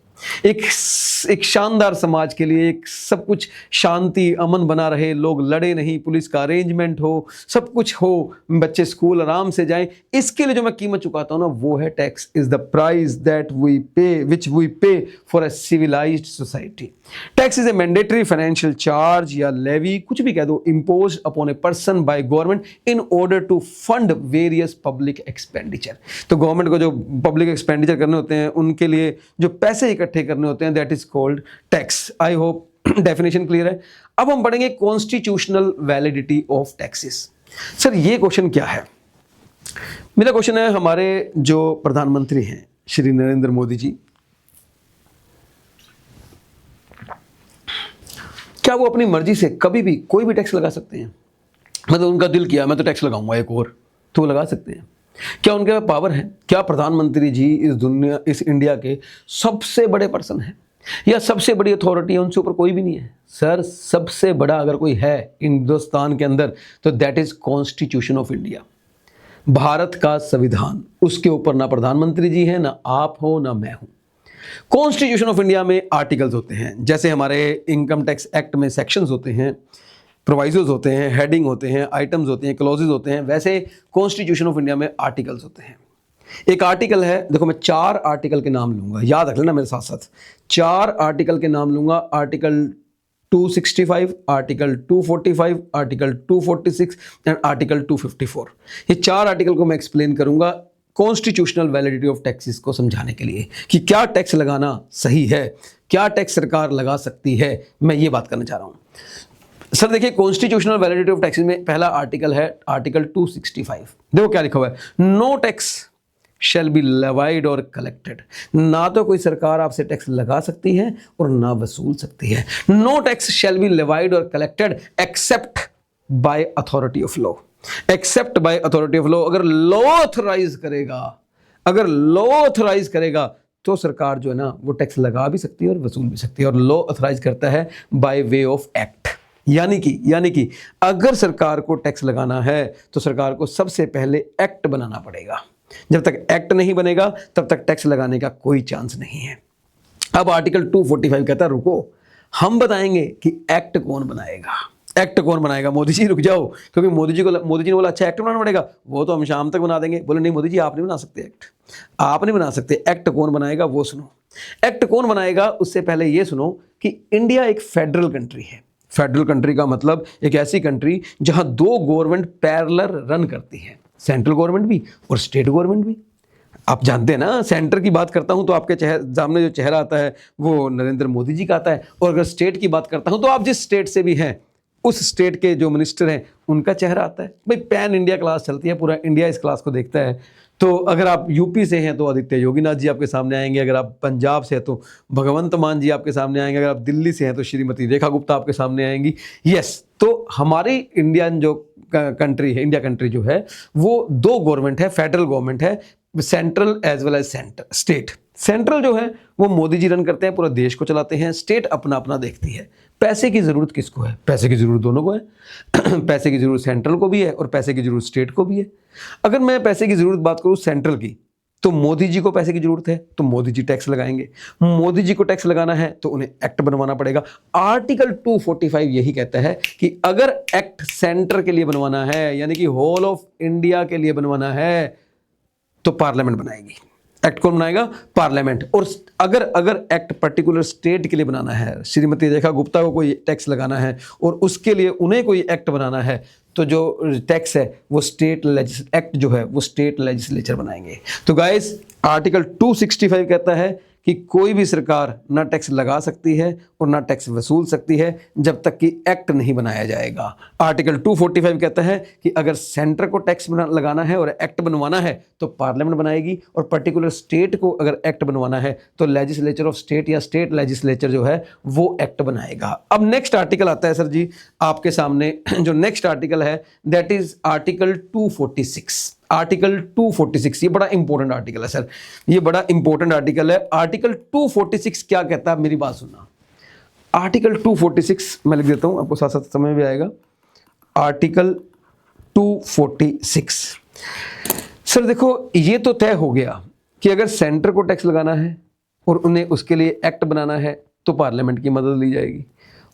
एक शानदार समाज के लिए, एक सब कुछ शांति अमन बना रहे, लोग लड़े नहीं, पुलिस का अरेंजमेंट हो, सब कुछ हो, बच्चे स्कूल आराम से जाएं, इसके लिए जो मैं कीमत चुकाता हूं ना वो है tax. Is the price that we pay, which we pay for a civilized society. Tax is a mandatory financial charge या लेवी, कुछ भी कह दो, impose upon a person by government in order to fund various public expenditure. तो government को जो public expenditure करने होते हैं उनके लिए जो पैसे इकट्ठे करने होते हैं, that is called tax. I hope definition clear है। अब हम पढ़ेंगे constitutional validity of taxes. Sir ये क्वेश्चन क्या है? मेरा क्वेश्चन है, हमारे जो प्रधानमंत्री हैं श्री नरेंद्र मोदी जी, क्या वो अपनी मर्जी से कभी भी कोई भी टैक्स लगा सकते हैं? मतलब उनका दिल किया मैं तो टैक्स लगाऊंगा एक और, तो वो लगा सकते हैं? क्या उनके पास पावर है? क्या प्रधानमंत्री जी इस इंडिया के सबसे बड़े पर्सन हैं या सबसे बड़ी अथॉरिटी है? उनसे ऊपर कोई भी नहीं है सर। सबसे बड़ा अगर कोई है हिंदुस्तान के अंदर तो that is constitution of India, Bharat का संविधान। उसके ऊपर ना प्रधानमंत्री जी हैं, ना आप हो, ना मैं हूं। कॉन्स्टिट्यूशन ऑफ इंडिया में आर्टिकल्स होते हैं, जैसे हमारे इनकम टैक्स एक्ट में सेक्शंस होते हैं, प्रोवाइजोज होते हैं, हेडिंग होते हैं, आइटम्स होते हैं, क्लॉजेज होते हैं, वैसे कॉन्स्टिट्यूशन ऑफ इंडिया में आर्टिकल्स होते हैं। एक आर्टिकल है, देखो मैं 4 आर्टिकल के नाम लूंगा, याद रख लेना मेरे साथ साथ, 4 आर्टिकल के नाम लूंगा। Article 265, article 245, article 246 and article 254। ये 4 आर्टिकल को मैं एक्सप्लेन करूंगा कॉन्स्टिट्यूशनल वैलिडिटी ऑफ टैक्सेस को समझाने के लिए कि क्या टैक्स लगाना सही है, क्या टैक्स सरकार लगा सकती है, मैं ये बात करना चाह रहा हूं। सर देखिए, कॉन्स्टिट्यूशनल वैलिडिटी ऑफ टैक्सेस में पहला आर्टिकल है आर्टिकल 265। देखो क्या लिखा हुआ है, no tax shall be levied और कलेक्टेड। ना तो कोई सरकार आपसे टैक्स लगा सकती है और ना वसूल सकती है। No tax shall be levied और collected except by authority of law, except by authority of law. अगर लॉ ऑथराइज करेगा, अगर लॉ ऑथराइज करेगा तो सरकार जो है ना वो टैक्स लगा भी सकती है और वसूल भी सकती है, और लॉ ऑथराइज करता है बाय वे ऑफ एक्ट। यानी कि अगर सरकार को टैक्स लगाना है तो सरकार को सबसे पहले एक्ट बनाना पड़ेगा। जब तक एक्ट नहीं बनेगा तब तक टैक्स लगाने का कोई चांस नहीं है। अब आर्टिकल 245 कहता है रुको, हम बताएंगे कि एक्ट कौन बनाएगा। एक्ट कौन बनाएगा? मोदी जी रुक जाओ, क्योंकि मोदी जी ने बोला अच्छा एक्ट बनाना पड़ेगा, वो तो हम शाम तक बना देंगे। बोले नहीं मोदी जी, आप नहीं बना सकते एक्ट, आप नहीं बना सकते। एक्ट कौन बनाएगा वो सुनो। एक्ट कौन बनाएगा उससे पहले ये सुनो कि इंडिया एक फेडरल कंट्री है। फेडरल कंट्री का मतलब एक ऐसी कंट्री जहां दो गवर्नमेंट पैरेलल रन करती है, सेंट्रल गवर्नमेंट भी और स्टेट गवर्नमेंट भी। आप जानते हैं ना, सेंटर की बात करता हूं तो आपके सामने जो चेहरा आता है वो नरेंद्र मोदी जी का आता है, और अगर स्टेट की बात करता हूं तो आप जिस स्टेट से भी हैं उस स्टेट के जो मिनिस्टर हैं उनका चेहरा आता है। भाई पैन इंडिया क्लास चलती है, पूरा इंडिया इस क्लास को देखता है। तो अगर आप यूपी से हैं तो आदित्य योगीनाथ जी आपके सामने आएंगे, अगर आप पंजाब से हैं तो भगवंत मान जी आपके सामने आएंगे, अगर आप दिल्ली से हैं तो श्रीमती रेखा गुप्ता आपके सामने आएंगी। यस, तो हमारी इंडियन जो कंट्री है, इंडिया कंट्री जो है वो दो गवर्नमेंट है, फेडरल गवर्नमेंट है, central as well as state. Central जो है वो मोदी जी रन करते हैं, पूरा देश को चलाते हैं। स्टेट अपना अपना देखती है। पैसे की जरूरत किसको है? पैसे की जरूरत दोनों को है। पैसे की जरूरत सेंट्रल को भी है और पैसे की जरूरत स्टेट को भी है। अगर मैं पैसे की जरूरत बात करूं सेंट्रल की, तो मोदी जी को पैसे की जरूरत है तो मोदी जी टैक्स लगाएंगे। मोदी जी को टैक्स लगाना है तो उन्हें एक्ट बनवाना पड़ेगा। आर्टिकल 245 यही कहता है कि अगर एक्ट सेंटर के लिए बनवाना है, यानी कि होल ऑफ इंडिया के लिए बनवाना है, तो पार्लियामेंट बनाएगी। एक्ट कौन बनाएगा? पार्लियामेंट। और अगर एक्ट पर्टिकुलर स्टेट के लिए बनाना है, श्रीमती रेखा गुप्ता को कोई टैक्स लगाना है और उसके लिए उन्हें कोई एक्ट बनाना है, तो जो टैक्स है वो एक्ट जो है वो स्टेट लेजिस्लेचर बनाएंगे। तो गाइस आर्टिकल 265 कहता है कि कोई भी सरकार ना टैक्स लगा सकती है और ना टैक्स वसूल सकती है जब तक कि एक्ट नहीं बनाया जाएगा। आर्टिकल 245 कहता है कि अगर सेंटर को टैक्स लगाना है और एक्ट बनवाना है तो पार्लियामेंट बनाएगी, और पर्टिकुलर स्टेट को अगर एक्ट बनवाना है तो लेजिस्लेचर ऑफ स्टेट या स्टेट लेजिस्लेचर जो है वो एक्ट बनाएगा। अब नेक्स्ट आर्टिकल आता है सर जी आपके सामने, जो नेक्स्ट आर्टिकल है दैट इज आर्टिकल 246। आर्टिकल 246 ये बड़ा इंपॉर्टेंट आर्टिकल है सर, ये बड़ा इंपॉर्टेंट आर्टिकल है। आर्टिकल 246 क्या कहता है, मेरी बात सुनना। आर्टिकल 246 मैं लिख देता हूं, आपको साथ साथ समझ में आएगा। आर्टिकल 246 सर देखो, ये तो तय हो गया कि अगर सेंटर को टैक्स लगाना है और उन्हें उसके लिए एक्ट बनाना है तो पार्लियामेंट की मदद ली जाएगी,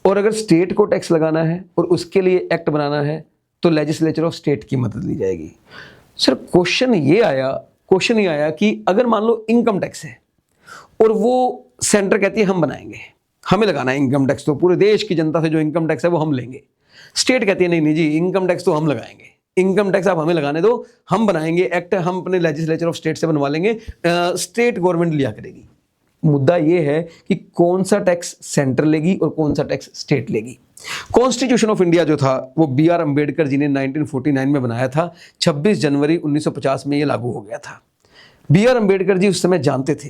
और अगर स्टेट को टैक्स लगाना है और उसके लिए एक्ट बनाना है तो लेजिस्लेचर ऑफ स्टेट की मदद ली जाएगी। सर क्वेश्चन ये आया कि अगर मान लो इनकम टैक्स है और वो सेंटर कहती है हम बनाएंगे, हमें लगाना है इनकम टैक्स, तो पूरे देश की जनता से जो इनकम टैक्स है वो हम लेंगे। स्टेट कहती है नहीं जी, इनकम टैक्स तो हम लगाएंगे, इनकम टैक्स आप हमें लगाने दो, हम बनाएंगे एक्ट, हम अपने लेजिस्लेचर ऑफ स्टेट से बनवा लेंगे, स्टेट गवर्नमेंट लिया करेगी। मुद्दा यह है कि कौन सा टैक्स सेंटर लेगी और कौन सा टैक्स स्टेट लेगी। कॉन्स्टिट्यूशन ऑफ इंडिया जो था वो बी.आर. अंबेडकर जी ने 1949 में बनाया था। 26 जनवरी 1950 में ये लागू हो गया था। बी.आर. अंबेडकर जी उस समय जानते थे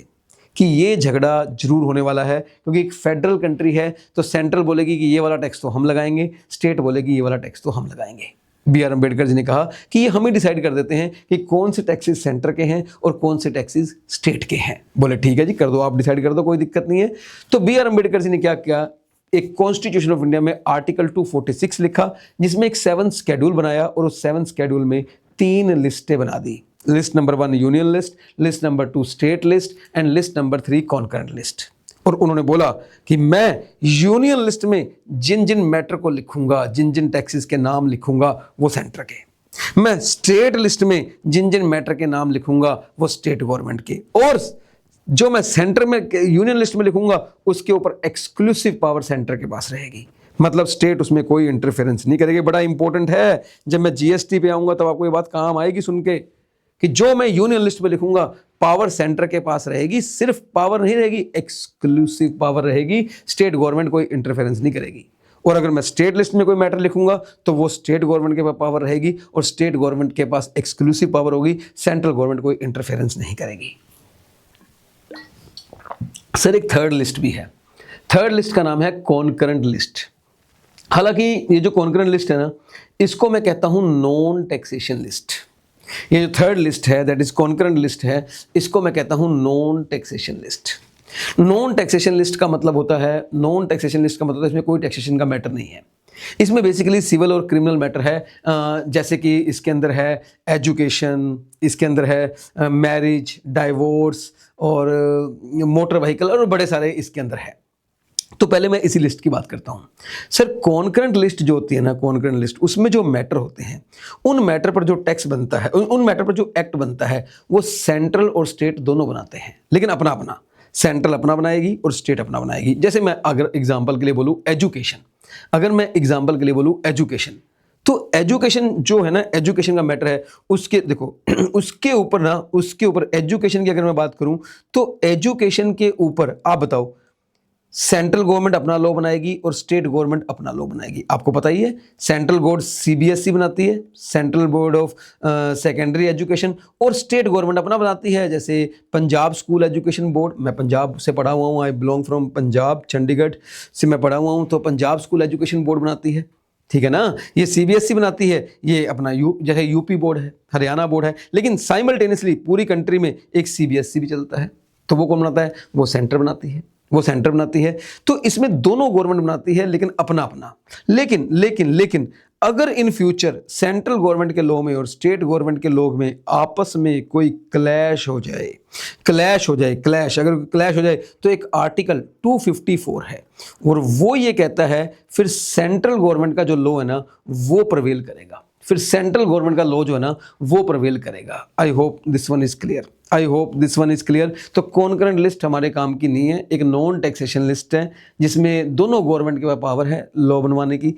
कि ये झगड़ा जरूर होने वाला है, क्योंकि एक फेडरल कंट्री है तो सेंट्रल बोलेगी कि ये वाला टैक्स तो हम लगाएंगे, स्टेट बोलेगी ये वाला टैक्स तो हम लगाएंगे। बी.आर. अंबेडकर जी ने कहा कि ये हम ही डिसाइड कर देते हैं कि कौन से टैक्सेस सेंटर के हैं और कौन से टैक्सेस स्टेट के हैं। बोले ठीक है जी, कर दो, आप डिसाइड कर दो, कोई दिक्कत नहीं है। तो बी.आर. अंबेडकर जी ने क्या किया, एक कॉन्स्टिट्यूशन ऑफ इंडिया में आर्टिकल 246 लिखा, जिसमें एक 7 शेड्यूल बनाया, और उस 7 शेड्यूल में 3 लिस्टें बना दी। List number 1 union list, list number 2 state list and list number 3 concurrent list. और उन्होंने बोला कि मैं यूनियन लिस्ट में जिन जिन मैटर को लिखूंगा, जिन जिन टैक्सेस के नाम लिखूंगा वो सेंटर के, मैं स्टेट लिस्ट में जिन जिन मैटर के नाम लिखूंगा वो स्टेट गवर्नमेंट के, और जो मैं सेंटर में यूनियन लिस्ट में लिखूंगा उसके ऊपर एक्सक्लूसिव पावर सेंटर के पास रहेगी। मतलब स्टेट उसमें कोई इंटरफेरेंस नहीं करेगी। बड़ा इंपॉर्टेंट है, जब मैं जीएसटी पे आऊंगा तब आपको ये बात काम आएगी सुन के, कि जो मैं यूनियन लिस्ट में लिखूंगा पावर सेंटर के पास रहेगी। सिर्फ पावर नहीं रहेगी, एक्सक्लूसिव पावर रहेगी, स्टेट गवर्नमेंट कोई इंटरफेरेंस नहीं करेगी। और अगर मैं स्टेट लिस्ट में कोई मैटर लिखूंगा तो वो स्टेट गवर्नमेंट के पास पावर रहेगी और स्टेट गवर्नमेंट के पास एक्सक्लूसिव पावर होगी, सेंट्रल गवर्नमेंट कोई इंटरफेरेंस नहीं करेगी। सर एक थर्ड लिस्ट भी है। थर्ड लिस्ट का नाम है कॉन्करेंट लिस्ट। हालांकि ये जो कॉन्करेंट लिस्ट है ना, इसको मैं कहता हूं नॉन टैक्सेशन लिस्ट। ये जो थर्ड लिस्ट है दैट इज कॉन्करेंट लिस्ट है, इसको मैं कहता हूं non taxation list. Non taxation list का मतलब होता है, नॉन टैक्सेशन लिस्ट का मतलब है इसमें कोई टैक्सेशन का मैटर नहीं है। इसमें बेसिकली सिविल और क्रिमिनल मैटर है, जैसे कि इसके अंदर है एजुकेशन, इसके अंदर है मैरिज, डाइवोर्स और मोटर व्हीकल और बड़े सारे इसके अंदर है। तो पहले मैं इसी लिस्ट की बात करता हूं। सर कॉन्करेंट लिस्ट जो होती है ना, कॉन्करेंट लिस्ट, उसमें जो मैटर होते हैं, उन मैटर पर जो टैक्स बनता है, उन मैटर पर जो एक्ट बनता है, वो सेंट्रल और स्टेट दोनों बनाते हैं, लेकिन अपना अपना। सेंट्रल अपना बनाएगी और स्टेट अपना बनाएगी। जैसे मैं अगर एग्जाम्पल के लिए बोलूँ एजुकेशन, अगर मैं एग्जाम्पल के लिए बोलूँ एजुकेशन, तो एजुकेशन जो है ना, एजुकेशन का मैटर है, उसके देखो उसके ऊपर ना, उसके ऊपर एजुकेशन की अगर मैं बात करूं तो एजुकेशन के ऊपर आप बताओ, सेंट्रल गवर्नमेंट अपना लॉ बनाएगी और स्टेट गवर्नमेंट अपना लॉ बनाएगी। आपको पता ही है, सेंट्रल बोर्ड सीबीएसई बनाती है, central board of secondary education, और स्टेट गवर्नमेंट अपना बनाती है, जैसे पंजाब स्कूल एजुकेशन बोर्ड। मैं पंजाब से पढ़ा हुआ हूँ, I belong from Punjab, Chandigarh से मैं पढ़ा हुआ हूँ, तो पंजाब स्कूल एजुकेशन बोर्ड बनाती है, ठीक है ना। ये सीबीएसई बनाती है, ये अपना जैसे यूपी बोर्ड है, हरियाणा बोर्ड है, लेकिन साइमल्टेनियसली पूरी कंट्री में एक सीबीएसई भी चलता है। तो वो कौन बनाता है? वो सेंटर बनाती है, वो सेंटर बनाती है। तो इसमें दोनों गवर्नमेंट बनाती है, लेकिन अपना अपना। लेकिन लेकिन लेकिन अगर इन फ्यूचर सेंट्रल गवर्नमेंट के लॉ में और स्टेट गवर्नमेंट के लॉ में आपस में कोई क्लैश हो जाए, क्लैश अगर क्लैश हो जाए, तो एक आर्टिकल 254 है, और वो ये कहता है फिर सेंट्रल गवर्नमेंट का जो लॉ है ना, वो प्रवेल करेगा। फिर सेंट्रल गवर्नमेंट का लॉ जो है ना, वो प्रवेल करेगा। I hope this one is clear, I hope this one is clear. तो कॉन्करेंट लिस्ट हमारे काम की नहीं है, एक नॉन टैक्सेशन लिस्ट है, जिसमें दोनों गवर्नमेंट के पास पावर है लॉ बनवाने की।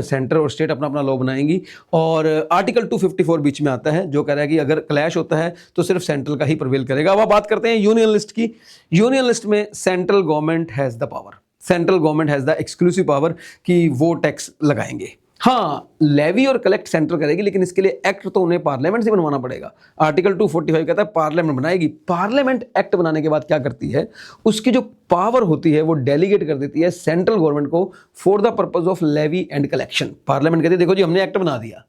सेंटर और स्टेट अपना अपना लॉ बनाएंगी, और आर्टिकल 254 बीच में आता है, जो कह रहा है कि अगर क्लैश होता है तो सिर्फ सेंट्रल का ही प्रवेल करेगा। अब आप बात करते हैं यूनियन लिस्ट की। यूनियन लिस्ट में central government has the power, central government has the exclusive power कि वो टैक्स लगाएंगे। हाँ, लेवी और कलेक्ट सेंटर करेगी, लेकिन इसके लिए एक्ट तो उन्हें पार्लियामेंट से बनवाना पड़ेगा। आर्टिकल 245 कहता है पार्लियामेंट बनाएगी। पार्लियामेंट एक्ट बनाने के बाद क्या करती है, उसकी जो पावर होती है वो डेलीगेट कर देती है सेंट्रल गवर्नमेंट को for the purpose of levy and collection. Parliament कहती है देखो जी, हमने एक्ट बना दिया,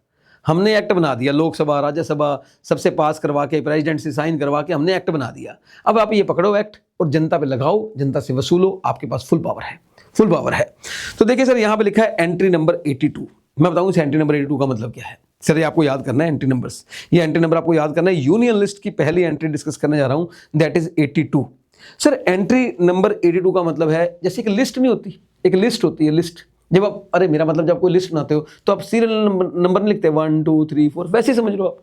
हमने एक्ट बना दिया, लोकसभा राज्यसभा सबसे पास करवा के, प्रेसिडेंट से साइन करवा के हमने एक्ट बना दिया। अब आप ये पकड़ो एक्ट और जनता पे लगाओ, जनता से वसूलो, आपके पास फुल पावर है, फुल पावर है। तो देखिए सर, यहाँ पे लिखा है एंट्री नंबर 82। मैं बताऊं इस एंट्री नंबर 82 का मतलब क्या है। सर ये आपको याद करना है एंट्री नंबर्स, ये एंट्री नंबर आपको याद करना है। यूनियन लिस्ट की पहली एंट्री डिस्कस करने जा रहा हूं, that is 82। Sir entry number 82 का मतलब है, जैसे एक लिस्ट नहीं होती, एक लिस्ट होती है, लिस्ट। जब आप, अरे मेरा मतलब जब कोई लिस्ट बनाते हो तो आप सीरियल नंबर नहीं लिखते 1 2 3 4, वैसे ही समझ लो आप,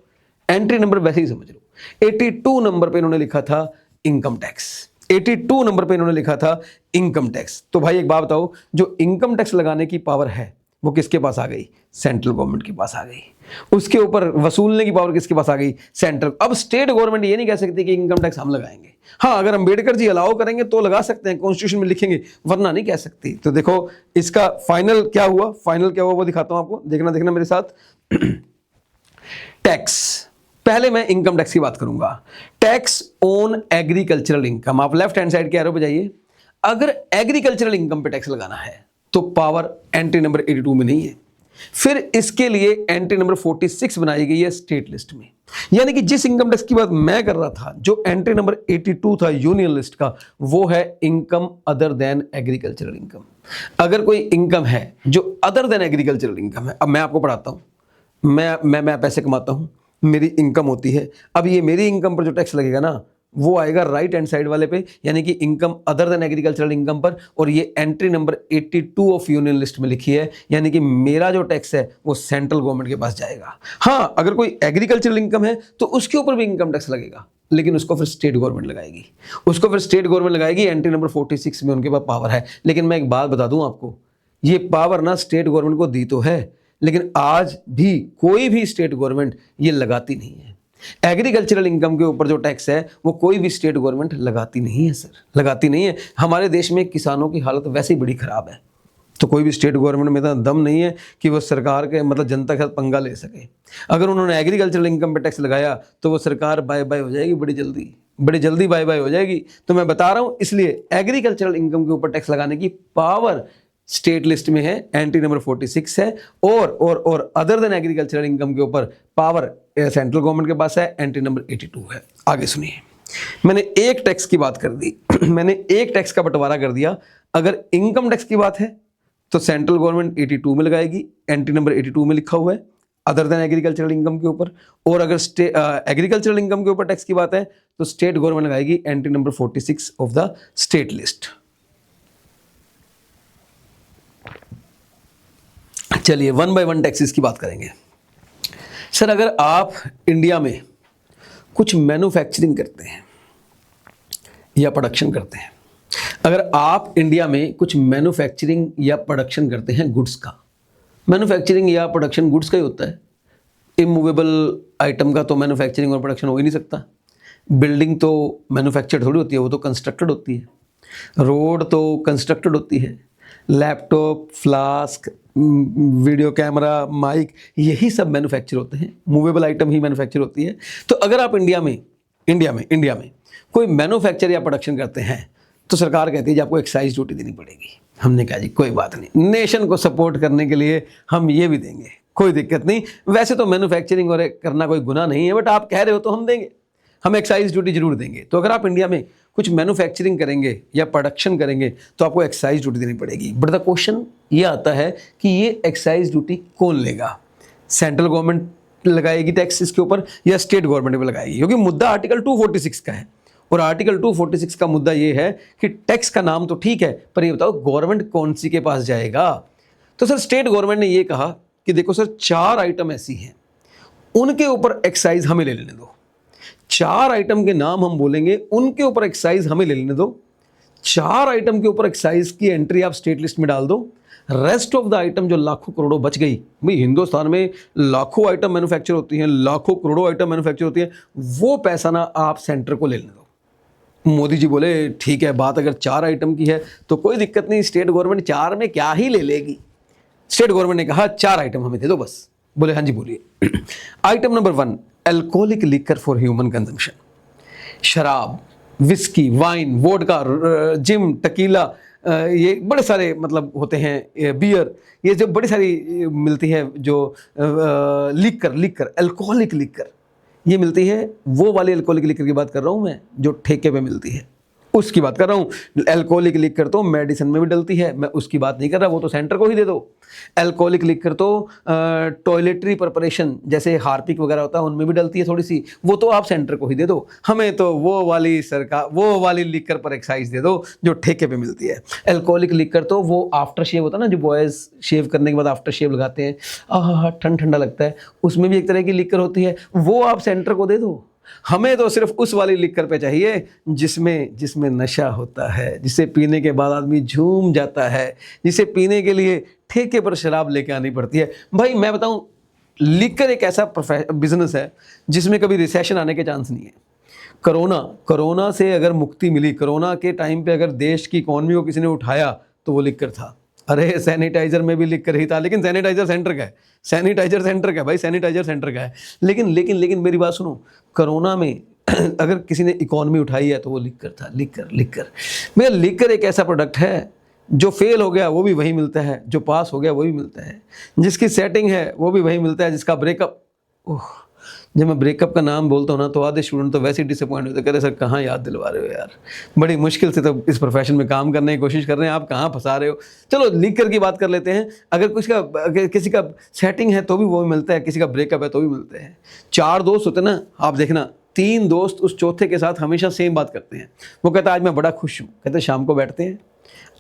एंट्री नंबर वैसे ही समझ लो। 82 नंबर पे इन्होंने लिखा था इनकम टैक्स, 82 नंबर पे इन्होंने लिखा था इनकम टैक्स। तो भाई एक बात बताओ, जो इनकम टैक्स लगाने की पावर है वो किसके पास आ गई? सेंट्रल गवर्नमेंट के पास आ गई। उसके ऊपर वसूलने की पावर किसके पास आ गई? सेंट्रल। अब स्टेट गवर्नमेंट ये नहीं कह सकती कि इनकम टैक्स हम लगाएंगे। हाँ, अगर अम्बेडकर जी अलाउ करेंगे तो लगा सकते हैं, कॉन्स्टिट्यूशन में लिखेंगे, वरना नहीं कह सकती। तो देखो इसका फाइनल क्या हुआ, फाइनल क्या हुआ वो दिखाता हूं आपको, देखना मेरे साथ। टैक्स, पहले मैं इनकम टैक्स की बात करूंगा। टैक्स ऑन एग्रीकल्चरल इनकम, आप लेफ्ट हैंड साइड के एरो पे जाइए। अगर एग्रीकल्चरल इनकम पे टैक्स लगाना है तो पावर एंट्री नंबर 82 में नहीं है। फिर इसके लिए एंट्री नंबर 46 बनाई गई है स्टेट लिस्ट में। यानी कि जिस इनकम टैक्स की बात मैं कर रहा था, जो एंट्री नंबर 82 था यूनियन लिस्ट का, वो है income other then agricultural income. अगर कोई इनकम है जो अदर देन एग्रीकल्चरल इनकम है, अब मैं आपको पढ़ाता हूं, मैं पैसे कमाता हूं, मेरी इनकम होती है। अब ये मेरी इनकम पर जो टैक्स लगेगा ना, वो आएगा राइट हैंड साइड वाले पे, यानी कि income other then agricultural income पर, और ये entry number 82 of union list में लिखी है, यानी कि मेरा जो टैक्स है वो सेंट्रल गवर्नमेंट के पास जाएगा। हाँ, अगर कोई एग्रीकल्चरल इनकम है तो उसके ऊपर भी इनकम टैक्स लगेगा, लेकिन उसको फिर स्टेट गवर्नमेंट लगाएगी, उसको फिर स्टेट गवर्नमेंट लगाएगी। एंट्री नंबर 46 में उनके पास पावर है। लेकिन मैं एक बात बता दूं आपको, ये पावर ना स्टेट गवर्नमेंट को दी तो है, लेकिन आज भी कोई भी स्टेट गवर्नमेंट ये लगाती नहीं है। एग्रीकल्चरल इनकम के ऊपर जो टैक्स है वो कोई भी स्टेट गवर्नमेंट लगाती नहीं है सर, लगाती नहीं है। हमारे देश में किसानों की हालत वैसे ही बड़ी खराब है, तो कोई भी स्टेट गवर्नमेंट में इतना दम नहीं है कि वो सरकार के मतलब जनता के साथ पंगा ले सके। अगर उन्होंने एग्रीकल्चरल इनकम पे टैक्स लगाया तो वो सरकार बाय बाय हो जाएगी, बड़ी जल्दी बाय बाय हो जाएगी। तो मैं बता रहा हूँ, इसलिए एग्रीकल्चरल इनकम के ऊपर टैक्स लगाने की पावर स्टेट लिस्ट में है, एंट्री नंबर 46 है। और अदर देन एग्रीकल्चरल इनकम के ऊपर पावर सेंट्रल गवर्नमेंट के पास है, एंट्री नंबर 82 है। आगे सुनिए, मैंने एक टैक्स की बात कर दी मैंने एक टैक्स का बंटवारा कर दिया। अगर इनकम टैक्स की बात है तो सेंट्रल गवर्नमेंट 82 में लगाएगी, एंट्री नंबर 82 में लिखा हुआ है अदर देन एग्रीकल्चरल इनकम के ऊपर। और अगर एग्रीकल्चरल इनकम के ऊपर टैक्स की बात है तो स्टेट गवर्नमेंट लगाएगी entry number 46 of the state list. चलिए वन बाय वन टैक्सेस की बात करेंगे। सर, अगर आप इंडिया में कुछ मैन्युफैक्चरिंग करते हैं या प्रोडक्शन करते हैं, अगर आप इंडिया में कुछ मैन्युफैक्चरिंग या प्रोडक्शन करते हैं गुड्स का, मैन्युफैक्चरिंग या प्रोडक्शन गुड्स का ही होता है, इमूवेबल आइटम का तो मैन्युफैक्चरिंग और प्रोडक्शन हो ही नहीं सकता। बिल्डिंग तो मैन्युफैक्चर्ड थोड़ी होती है, वो तो कंस्ट्रक्टेड होती है। रोड तो कंस्ट्रक्टेड होती है। Laptop, flask, video camera, mike, यही सब मैन्युफैक्चर होते हैं। मूवेबल आइटम ही मैन्युफैक्चर होती है। तो अगर आप इंडिया में कोई मैन्युफैक्चर या प्रोडक्शन करते हैं तो सरकार कहती है जी आपको एक्साइज ड्यूटी देनी पड़ेगी। हमने कहा जी कोई बात नहीं, नेशन को सपोर्ट करने के लिए हम ये भी देंगे, कोई दिक्कत नहीं। वैसे तो मैन्युफैक्चरिंग और करना कोई गुनाह नहीं है, बट आप कह रहे हो तो हम देंगे, हम एक्साइज ड्यूटी जरूर देंगे। तो अगर आप इंडिया में कुछ मैन्युफैक्चरिंग करेंगे या प्रोडक्शन करेंगे तो आपको एक्साइज ड्यूटी देनी पड़ेगी। बट द क्वेश्चन ये आता है कि ये एक्साइज ड्यूटी कौन लेगा? सेंट्रल गवर्नमेंट लगाएगी टैक्स इसके ऊपर या स्टेट गवर्नमेंट भी लगाएगी? क्योंकि मुद्दा आर्टिकल 246 का है और आर्टिकल 246 का मुद्दा ये है कि टैक्स का नाम तो ठीक है, पर ये बताओ गवर्नमेंट कौन सी के पास जाएगा? तो सर स्टेट गवर्नमेंट ने ये कहा कि देखो सर 4 आइटम ऐसी हैं उनके ऊपर एक्साइज हमें ले लेने दो। 4 आइटम के नाम हम बोलेंगे, उनके ऊपर एक्साइज हमें ले लेने दो। 4 आइटम के ऊपर एक्साइज की एंट्री आप स्टेट लिस्ट में डाल दो। रेस्ट ऑफ द आइटम जो लाखों करोड़ों बच गई, भाई हिंदुस्तान में लाखों आइटम मैन्युफैक्चर होती हैं, लाखों करोड़ों आइटम मैन्युफैक्चर होती है, वो पैसा ना आप सेंटर को ले लेने दो। मोदी जी बोले ठीक है, बात अगर 4 आइटम की है तो कोई दिक्कत नहीं, स्टेट गवर्नमेंट 4 में क्या ही ले लेगी। स्टेट गवर्नमेंट ने कहा 4 आइटम हमें दे दो बस। बोले हाँ जी बोलिए। Item number 1, alcoholic liquor for human consumption. शराब, whisky, wine, vodka, gin, tequila, ये बड़े सारे मतलब होते हैं, बियर, ये जो बड़ी सारी मिलती है, जो लिकर अल्कोहलिक लिकर ये मिलती है, वो वाली अल्कोहलिक लिकर की बात कर रहा हूँ मैं, जो ठेके पे मिलती है उसकी बात कर रहा हूँ। अल्कोहलिक लिकर तो मेडिसिन में भी डलती है, मैं उसकी बात नहीं कर रहा, वो तो सेंटर को ही दे दो। अल्कोहलिक लिकर तो टॉयलेटरी प्रिपरेशन जैसे हार्पिक वगैरह होता है उनमें भी डलती है थोड़ी सी, वो तो आप सेंटर को ही दे दो। हमें तो वो वाली लिकर पर एक्साइज दे दो जो ठेके पे मिलती है। अल्कोहलिक लिकर तो वो आफ्टर शेव होता है ना, जो बॉयज़ शेव करने के बाद आफ्टर शेव लगाते हैं, ठंडा लगता है, उसमें भी एक तरह की लिकर होती है, वो आप सेंटर को दे दो। हमें तो सिर्फ उस वाली लिकर पे चाहिए जिसमें नशा होता है, जिसे पीने के बाद आदमी झूम जाता है, जिसे पीने के लिए ठेके पर शराब लेके आनी पड़ती है। भाई मैं बताऊं, लिकर एक ऐसा बिजनेस है जिसमें कभी रिसेशन आने के चांस नहीं है। कोरोना से अगर मुक्ति मिली, कोरोना के टाइम पे अगर देश की इकॉनमी को किसी ने उठाया तो वो लिकर था। अरे सैनिटाइजर में भी लिकर ही था, लेकिन सैनिटाइजर सेंटर का है, भाई सैनिटाइजर सेंटर का है। लेकिन मेरी बात सुनो, कोरोना में अगर किसी ने इकॉनमी उठाई है तो वो लिकर था। लिकर भैया, लिकर एक ऐसा प्रोडक्ट है जो फेल हो गया वो भी वही मिलता है, जो पास हो गया वो भी मिलता है, जिसकी सेटिंग है वो भी वही मिलता है, जिसका ब्रेकअप, जब मैं ब्रेकअप का नाम बोलता हूँ ना तो आधे स्टूडेंट तो वैसे ही डिसअपॉइंट होते, कह रहे सर कहाँ याद दिलवा रहे हो यार, बड़ी मुश्किल से तो इस प्रोफेशन में काम करने की कोशिश कर रहे हैं, आप कहाँ फंसा रहे हो। चलो लिकर की बात कर लेते हैं, अगर किसी का सेटिंग है तो भी वो मिलता है, किसी का ब्रेकअप है तो भी मिलता है। 4 दोस्त होते ना, आप देखना 3 दोस्त उस चौथे के साथ हमेशा सेम बात करते हैं। वो कहता है आज मैं बड़ा खुश हूँ, कहते हैं शाम को बैठते हैं।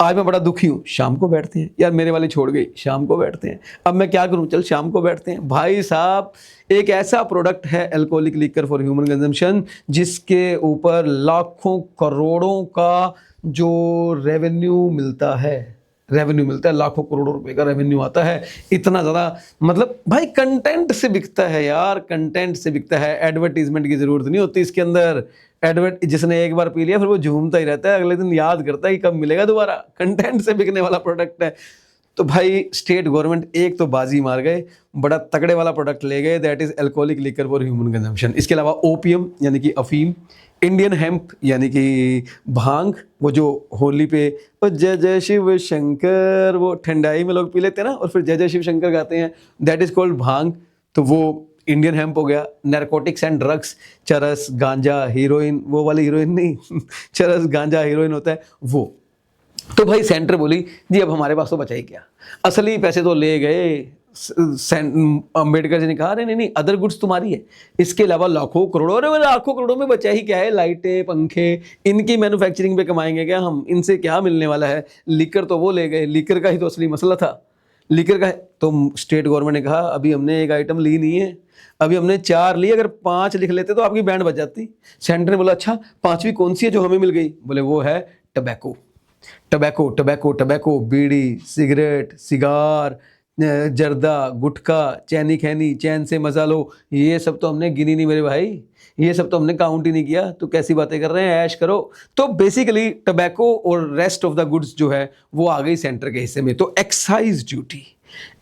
आज मैं बड़ा दुखी हूँ, शाम को बैठते हैं। यार मेरे वाली छोड़ गई, शाम को बैठते हैं। अब मैं क्या करूँ, चल शाम को बैठते हैं। भाई साहब, एक ऐसा प्रोडक्ट है alcoholic liquor for human consumption, जिसके ऊपर लाखों करोड़ों का जो रेवेन्यू मिलता है, लाखों करोड़ों रुपए का रेवेन्यू आता है। इतना ज़्यादा मतलब भाई कंटेंट से बिकता है यार, कंटेंट से बिकता है। एडवर्टीजमेंट की ज़रूरत नहीं होती इसके अंदर। जिसने एक बार पी लिया फिर वो झूमता ही रहता है, अगले दिन याद करता है कि कब मिलेगा दोबारा। कंटेंट से बिकने वाला प्रोडक्ट है। तो भाई स्टेट गवर्नमेंट एक तो बाजी मार गए, बड़ा तगड़े वाला प्रोडक्ट ले गए, that is alcoholic liquor for human consumption. इसके अलावा ओपियम यानी कि अफीम, इंडियन हेम्प यानी कि भांग, वो जो होली पे वो जय जय शिव शंकर वो ठंडाई में लोग पी लेते हैं ना और फिर जय जय शिव शंकर गाते हैं, दैट इज कॉल्ड भांग, तो वो इंडियन हेम्प हो गया। नैरकोटिक्स एंड ड्रग्स, चरस, गांजा, हीरोइन, वो वाली हीरोइन नहीं चरस, गांजा, हीरोइन होता है वो। तो भाई सेंटर बोली जी अब हमारे पास तो बचा ही क्या, असली पैसे तो ले गए। अम्बेडकर जी ने कहा नहीं नहीं नहीं, अदर गुड्स तुम्हारी है, इसके अलावा लाखों करोड़ों, अरे लाखों करोड़ों में बचा ही क्या है, लाइटें, पंखे, इनकी मैन्युफैक्चरिंग पे कमाएंगे क्या हम, इनसे क्या मिलने वाला है। लीकर तो वो ले गए, लीकर का ही तो असली मसला था, लीकर का है। तो स्टेट गवर्नमेंट ने कहा अभी हमने एक आइटम ली नहीं है, अभी हमने 4 ली, अगर 5 लिख लेते तो आपकी बैंड बच जाती। सेंटर ने बोला अच्छा 5वीं कौन सी है जो हमें मिल गई, बोले वो है टबैको। टबैको टबैको टबैको, बीड़ी, सिगरेट, सिगार, जर्दा, गुटखा, चैनी खैनी, चैन से मजा लो, ये सब तो हमने गिनी नहीं मेरे भाई, ये सब तो हमने काउंट ही नहीं किया, तो कैसी बातें कर रहे हैं, ऐश करो। तो बेसिकली टबैको और रेस्ट ऑफ द गुड्स जो है वो आ गई सेंटर के हिस्से में। तो एक्साइज ड्यूटी,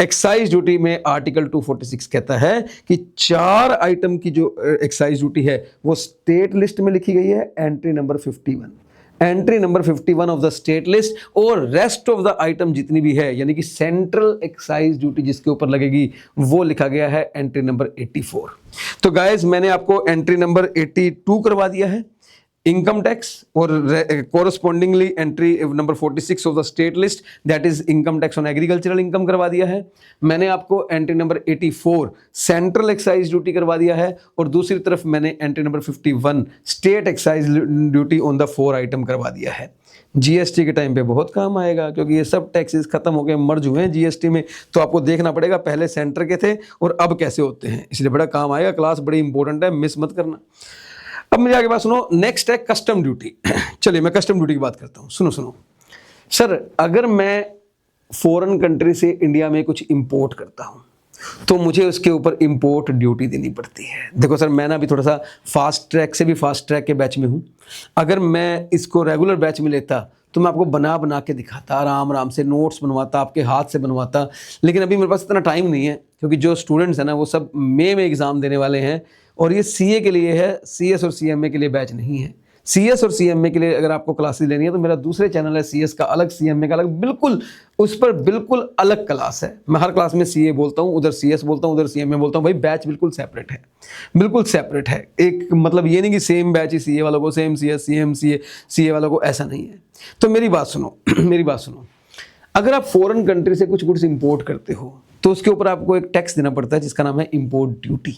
एक्साइज ड्यूटी में आर्टिकल 246 कहता है कि 4 आइटम की जो एक्साइज ड्यूटी है वो स्टेट लिस्ट में लिखी गई है, entry number 51, entry number 51 of the state list, और रेस्ट ऑफ द आइटम जितनी भी है यानी कि सेंट्रल एक्साइज ड्यूटी जिसके ऊपर लगेगी वो लिखा गया है एंट्री नंबर 84। तो गाइस मैंने आपको एंट्री नंबर 82 करवा दिया है इनकम टैक्स, और correspondingly entry number 46 of the state list that is income tax on agricultural income करवा दिया है। मैंने आपको entry number 84 central excise duty करवा दिया है, और दूसरी तरफ मैंने entry number 51 state excise duty on the 4 item करवा दिया है। जीएसटी के टाइम पे बहुत काम आएगा क्योंकि ये सब टैक्सेस खत्म हो गए, मर्ज हुए हैं जीएसटी में, तो आपको देखना पड़ेगा पहले सेंटर के थे और अब कैसे होते हैं, इसलिए बड़ा काम आएगा। क्लास बड़ी इंपॉर्टेंट है, मिस मत करना। अब मेरे आगे बात सुनो, नेक्स्ट है कस्टम ड्यूटी। चलिए मैं कस्टम ड्यूटी की बात करता हूँ। सुनो सुनो सर, अगर मैं फॉरेन कंट्री से इंडिया में कुछ इंपोर्ट करता हूँ तो मुझे उसके ऊपर इंपोर्ट ड्यूटी देनी पड़ती है। देखो सर, मैं ना अभी थोड़ा सा फास्ट ट्रैक से भी फास्ट ट्रैक के बैच में हूँ। अगर मैं इसको रेगुलर बैच में लेता तो मैं आपको बना बना के दिखाता, आराम आराम से नोट्स बनवाता, आपके हाथ से बनवाता, लेकिन अभी मेरे पास इतना टाइम नहीं है क्योंकि जो स्टूडेंट्स हैं ना वो सब मई में एग्ज़ाम देने वाले हैं, और ये सीए के लिए है, सीएस और सीएमए के लिए बैच नहीं है। सीएस और सीएमए के लिए अगर आपको क्लासेस लेनी है तो मेरा दूसरे चैनल है, सीएस का अलग, सीएमए का अलग, बिल्कुल उस पर बिल्कुल अलग क्लास है। मैं हर क्लास में सीए बोलता हूँ, उधर सीएस बोलता हूँ, उधर सीएमए बोलता हूँ। भाई बैच बिल्कुल सेपरेट है, बिल्कुल सेपरेट है। एक मतलब ये नहीं कि सेम बैच ही सीए वालों को, सेम सीएस सीएम सीए वालों को, ऐसा नहीं है। तो मेरी बात सुनो मेरी बात सुनो, अगर आप फॉरेन कंट्री से कुछ गुड्स इंपोर्ट करते हो तो उसके ऊपर आपको एक टैक्स देना पड़ता है जिसका नाम है इंपोर्ट ड्यूटी,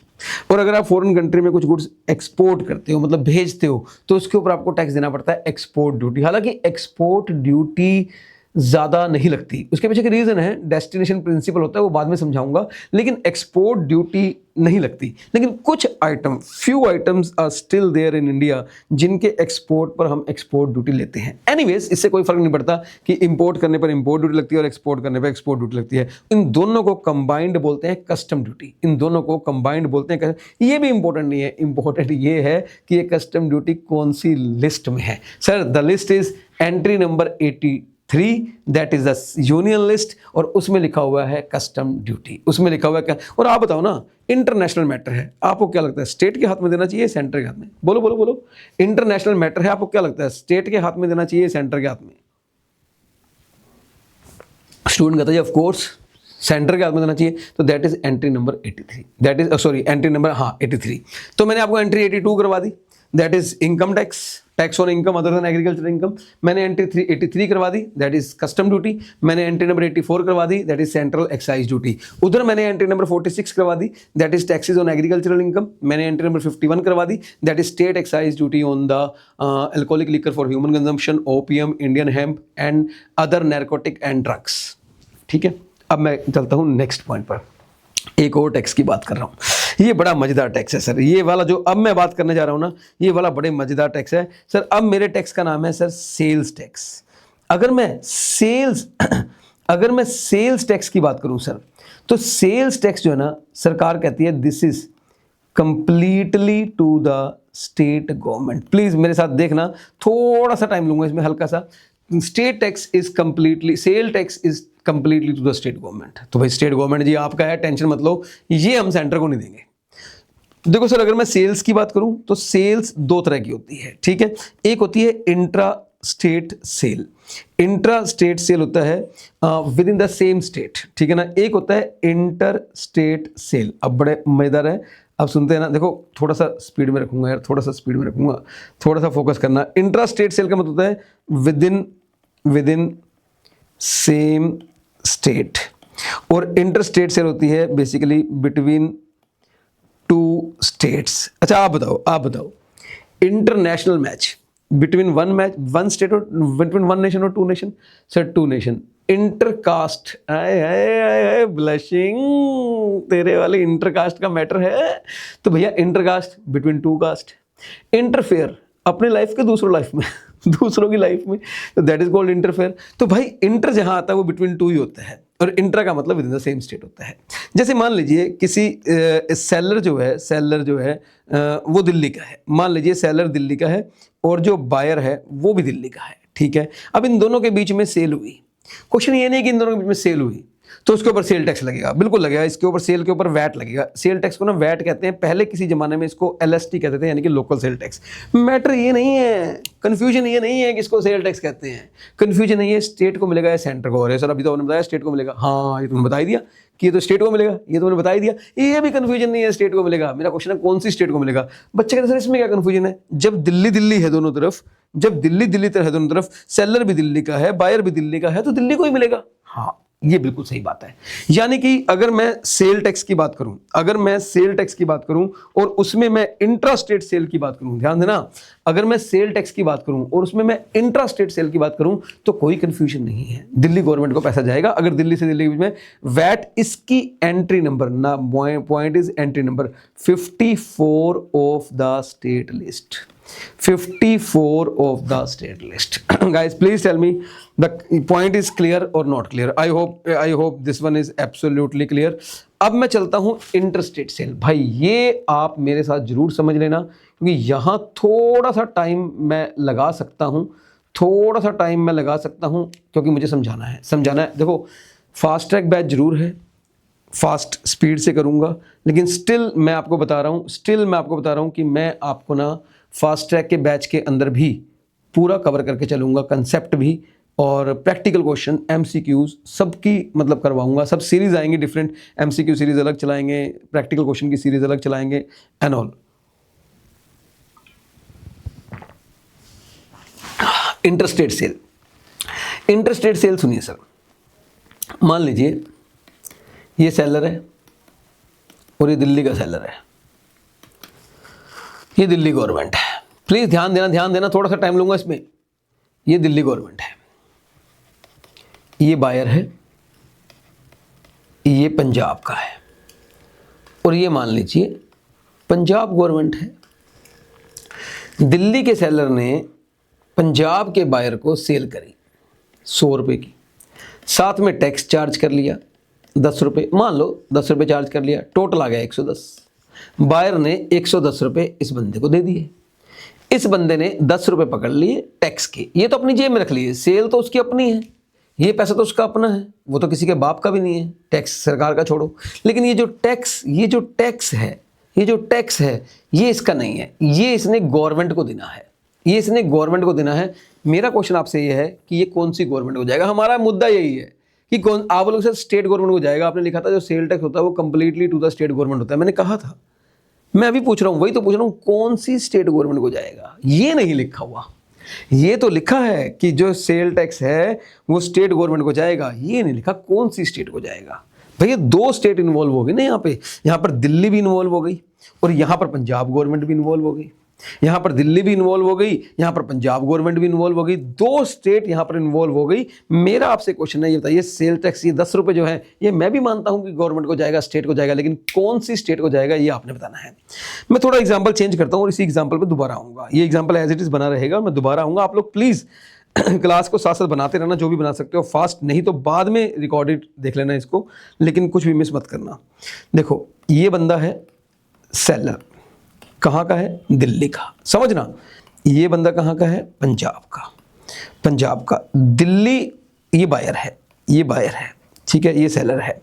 और अगर आप फॉरेन कंट्री में कुछ गुड्स एक्सपोर्ट करते हो मतलब भेजते हो तो उसके ऊपर आपको टैक्स देना पड़ता है एक्सपोर्ट ड्यूटी। हालांकि एक्सपोर्ट ड्यूटी ज़्यादा नहीं लगती, उसके पीछे का रीज़न है, डेस्टिनेशन प्रिंसिपल होता है, वो बाद में समझाऊंगा, लेकिन एक्सपोर्ट ड्यूटी नहीं लगती। लेकिन कुछ item, few items are still there in India जिनके एक्सपोर्ट पर हम एक्सपोर्ट ड्यूटी लेते हैं। एनीवेज, इससे कोई फर्क नहीं पड़ता कि इंपोर्ट करने पर इंपोर्ट ड्यूटी लगती है और एक्सपोर्ट करने पर एक्सपोर्ट ड्यूटी लगती है। इन दोनों को कंबाइंड बोलते हैं कस्टम ड्यूटी, इन दोनों को कंबाइंड बोलते हैं। ये भी इंपॉर्टेंट नहीं है, इंपॉर्टेंट ये है कि ये कस्टम ड्यूटी कौन सी लिस्ट में है। Sir the list is entry number 83, that is the union list, और उसमें लिखा हुआ है कस्टम ड्यूटी, उसमें लिखा हुआ है क्या। और आप बताओ ना, इंटरनेशनल मैटर है, आपको क्या लगता है स्टेट के हाथ में देना चाहिए सेंटर के हाथ में? बोलो बोलो बोलो, इंटरनेशनल मैटर है, आपको क्या लगता है स्टेट के हाथ में देना चाहिए सेंटर के हाथ में? स्टूडेंट कहता है ऑफ कोर्स सेंटर के हाथ में देना चाहिए, तो that is entry number 83, that is sorry entry number 83। तो मैंने आपको एंट्री 82 करवा दी, that is income tax, tax on income other than agriculture income. मैंने एंट्री 83 करवा दी, दैट इज कस्टम ड्यूटी। मैंने एंट्री नंबर 84 करवा दी, that is central excise duty. उधर मैंने एंट्री नंबर 46 करवा दी, that is taxes on agricultural income. मैंने एंट्री नंबर 51 करवा दी, that is state excise duty on the alcoholic liquor for human consumption, opium, Indian hemp and other narcotic and drugs. ठीक है, अब मैं चलता हूँ नेक्स्ट पॉइंट पर, एक और टैक्स की बात कर रहा हूँ। ये बड़ा मजेदार टैक्स है सर, ये वाला जो अब मैं बात करने जा रहा हूँ ना, ये वाला बड़े मजेदार टैक्स है सर। अब मेरे टैक्स का नाम है सर सेल्स टैक्स। अगर मैं सेल्स टैक्स की बात करूँ सर, तो सेल्स टैक्स जो है ना, सरकार कहती है this is completely to the state government. Please मेरे साथ देखना, थोड़ा सा टाइम लूंगा इसमें, हल्का सा। State tax is completely, sale tax is completely to the state government. तो भाई स्टेट गवर्नमेंट जी आपका है, टेंशन मत लो, ये हम सेंटर को नहीं देंगे। देखो सर, अगर मैं सेल्स की बात करूं तो सेल्स दो तरह की होती है, ठीक है। एक होती है intra state sale. Intra state sale होता है within the same state, ठीक है ना। एक होता है इंटर स्टेट सेल। अब बड़े मजेदार है, अब सुनते हैं ना। देखो थोड़ा सा स्पीड में रखूंगा यार, थोड़ा सा स्पीड में रखूंगा, थोड़ा सा फोकस करना। इंट्रा स्टेट सेल का मतलब होता है विद इन सेम स्टेट, और इंटर स्टेट सेल होती है बेसिकली बिटवीन टू स्टेट्स। अच्छा आप बताओ international match between one state और बिटवीन वन नेशन और two nation. Sir two nation. Intercaste, blushing, तेरे वाले इंटरकास्ट का मैटर है। तो भैया intercaste between two caste. Interfere अपने लाइफ के दूसरों लाइफ में दूसरों की लाइफ में, तो दैट इज कॉल्ड इंटरफेयर। तो भाई इंटर जहां आता है वो बिटवीन टू ही होता है, और इंट्रा का मतलब with in the same state होता है। जैसे मान लीजिए किसी सेलर जो है वो दिल्ली का है, मान लीजिए सेलर दिल्ली का है और जो बायर है वो भी दिल्ली का है, ठीक है। अब इन दोनों के बीच में सेल हुई। क्वेश्चन ये नहीं कि इन दोनों के बीच में सेल हुई तो उसके ऊपर सेल टैक्स लगेगा, बिल्कुल लगेगा। इसके ऊपर सेल के ऊपर वैट लगेगा। सेल टैक्स को ना वैट कहते हैं, पहले किसी जमाने में इसको एलएसटी कहते थे, यानी कि लोकल सेल टैक्स। मैटर ये नहीं है, कंफ्यूजन ये नहीं है कि इसको सेल टैक्स कहते हैं, कंफ्यूजन नहीं है स्टेट को मिलेगा या सेंटर को। और सर अभी तो उन्होंने बताया स्टेट को मिलेगा, हाँ ये तुमने बता ही दिया कि ये तो स्टेट को मिलेगा, ये तो उन्होंने बता ही दिया, ये भी कंफ्यूजन नहीं है स्टेट को मिलेगा। मेरा क्वेश्चन है कौन सी स्टेट को मिलेगा। बच्चे कहते सर इसमें क्या कंफ्यूजन है, जब दिल्ली दिल्ली है दोनों तरफ, जब दिल्ली दिल्ली है दोनों तरफ, सेलर भी दिल्ली का है बायर भी दिल्ली का है, तो दिल्ली को ही मिलेगा। हाँ ये बिल्कुल सही बात है। यानी कि अगर मैं सेल टैक्स की बात करूं, और उसमें मैं इंट्रा स्टेट सेल की बात करूं, ध्यान देना, अगर मैं सेल टैक्स की बात करूं और उसमें मैं इंट्रा स्टेट सेल की बात करूं तो कोई कंफ्यूजन नहीं है, दिल्ली गवर्नमेंट को पैसा जाएगा। अगर दिल्ली से दिल्ली के बीच में वैट, इसकी एंट्री नंबर ना, point is entry number 54 of the state list, 54 of the state list. Guys, please tell me the point is clear or not clear. I hope this one is absolutely clear. अब मैं चलता हूं interstate sale. भाई ये आप मेरे साथ जरूर समझ लेना, क्योंकि यहां थोड़ा सा टाइम मैं लगा सकता हूं, क्योंकि मुझे समझाना है। देखो फास्ट ट्रैक बैच जरूर है, फास्ट स्पीड से करूंगा, लेकिन स्टिल मैं आपको बता रहा हूं कि मैं आपको ना फास्ट ट्रैक के बैच के अंदर भी पूरा कवर करके चलूंगा, कंसेप्ट भी और प्रैक्टिकल क्वेश्चन, एमसीक्यूज सबकी मतलब करवाऊंगा। सब सीरीज आएंगे डिफरेंट, एमसीक्यू सीरीज अलग चलाएंगे, प्रैक्टिकल क्वेश्चन की सीरीज अलग चलाएंगे एंड ऑल। इंटरस्टेट सेल सुनिए सर, मान लीजिए ये सेलर है और ये दिल्ली का सेलर है, ये दिल्ली गवर्नमेंट है। प्लीज ध्यान देना, थोड़ा सा टाइम लूंगा इसमें। ये दिल्ली गवर्नमेंट है, ये बायर है, ये पंजाब का है, और ये मान लीजिए पंजाब गवर्नमेंट है। दिल्ली के सेलर ने पंजाब के बायर को सेल करी 100 रुपये की, साथ में टैक्स चार्ज कर लिया 10 रुपये, मान लो 10 रुपये चार्ज कर लिया, टोटल आ गया 110। बायर ने 110 रुपये इस बंदे को दे दिए, इस बंदे ने 10 रुपये पकड़ लिए टैक्स के, ये तो अपनी जेब में रख लिए, सेल तो उसकी अपनी है, ये पैसा तो उसका अपना है, वो तो किसी के बाप का भी नहीं है, टैक्स सरकार का छोड़ो। लेकिन ये जो टैक्स है ये इसका नहीं है, ये इसने गवर्नमेंट को देना है। मेरा क्वेश्चन आपसे ये है कि ये कौन सी गवर्नमेंट को जाएगा। हमारा मुद्दा यही है कि कौन, आप लोग से स्टेट गवर्नमेंट को जाएगा। आपने लिखा था जो सेल टैक्स होता है वो completely to the state government होता है, मैंने कहा था। मैं अभी पूछ रहा हूँ, वही तो पूछ रहा हूँ, कौन सी स्टेट गवर्नमेंट को जाएगा, ये नहीं लिखा हुआ। ये तो लिखा है कि जो सेल टैक्स है वो स्टेट गवर्नमेंट को जाएगा, ये नहीं लिखा कौन सी स्टेट को जाएगा। भैया 2 स्टेट इन्वॉल्व हो गई ना यहाँ पर दिल्ली भी इन्वॉल्व हो गई और यहाँ पर पंजाब गवर्नमेंट भी इन्वॉल्व हो गई, यहाँ पर दिल्ली भी इन्वॉल्व हो गई, यहाँ पर पंजाब गवर्नमेंट भी इन्वॉल्व हो गई, 2 स्टेट यहाँ पर इन्वॉल्व हो गई। मेरा आपसे क्वेश्चन है, ये बताइए सेल टैक्स ये 10 रुपये जो है, ये मैं भी मानता हूँ कि गवर्नमेंट को जाएगा, स्टेट को जाएगा, लेकिन कौन सी स्टेट को जाएगा ये आपने बताना है। मैं थोड़ा एग्जाम्पल चेंज करता हूँ और इसी एग्जाम्पल पर दोबारा आऊँगा। ये एग्जाम्पल एज इट इज़ बना रहेगा, मैं दोबारा आऊँगा। आप लोग प्लीज़ क्लास को साथ साथ बनाते रहना, जो भी बना सकते हो फास्ट, नहीं तो बाद में रिकॉर्डेड देख लेना इसको, लेकिन कुछ भी मिस मत करना। देखो ये बंदा है सेलर, कहाँ का है, दिल्ली का, समझना। ये बंदा कहाँ का है, पंजाब का। दिल्ली ये बायर है, ये बायर है, ठीक है, ये सेलर है।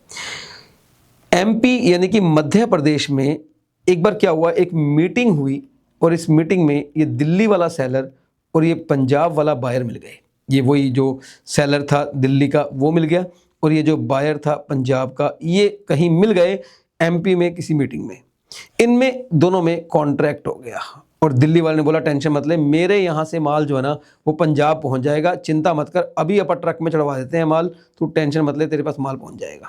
एमपी यानी कि मध्य प्रदेश में एक बार क्या हुआ, एक मीटिंग हुई और इस मीटिंग में ये दिल्ली वाला सेलर और ये पंजाब वाला बायर मिल गए। ये वही जो सेलर था दिल्ली का वो मिल गया और ये जो बायर था पंजाब का ये कहीं मिल गए एमपी में किसी मीटिंग में। इनमें दोनों में कॉन्ट्रैक्ट हो गया और दिल्ली वाले ने बोला टेंशन मत ले, मेरे यहाँ से माल जो है ना वो पंजाब पहुँच जाएगा, चिंता मत कर, अभी अपन ट्रक में चढ़वा देते हैं माल, तू टेंशन मत ले, तेरे पास माल पहुँच जाएगा,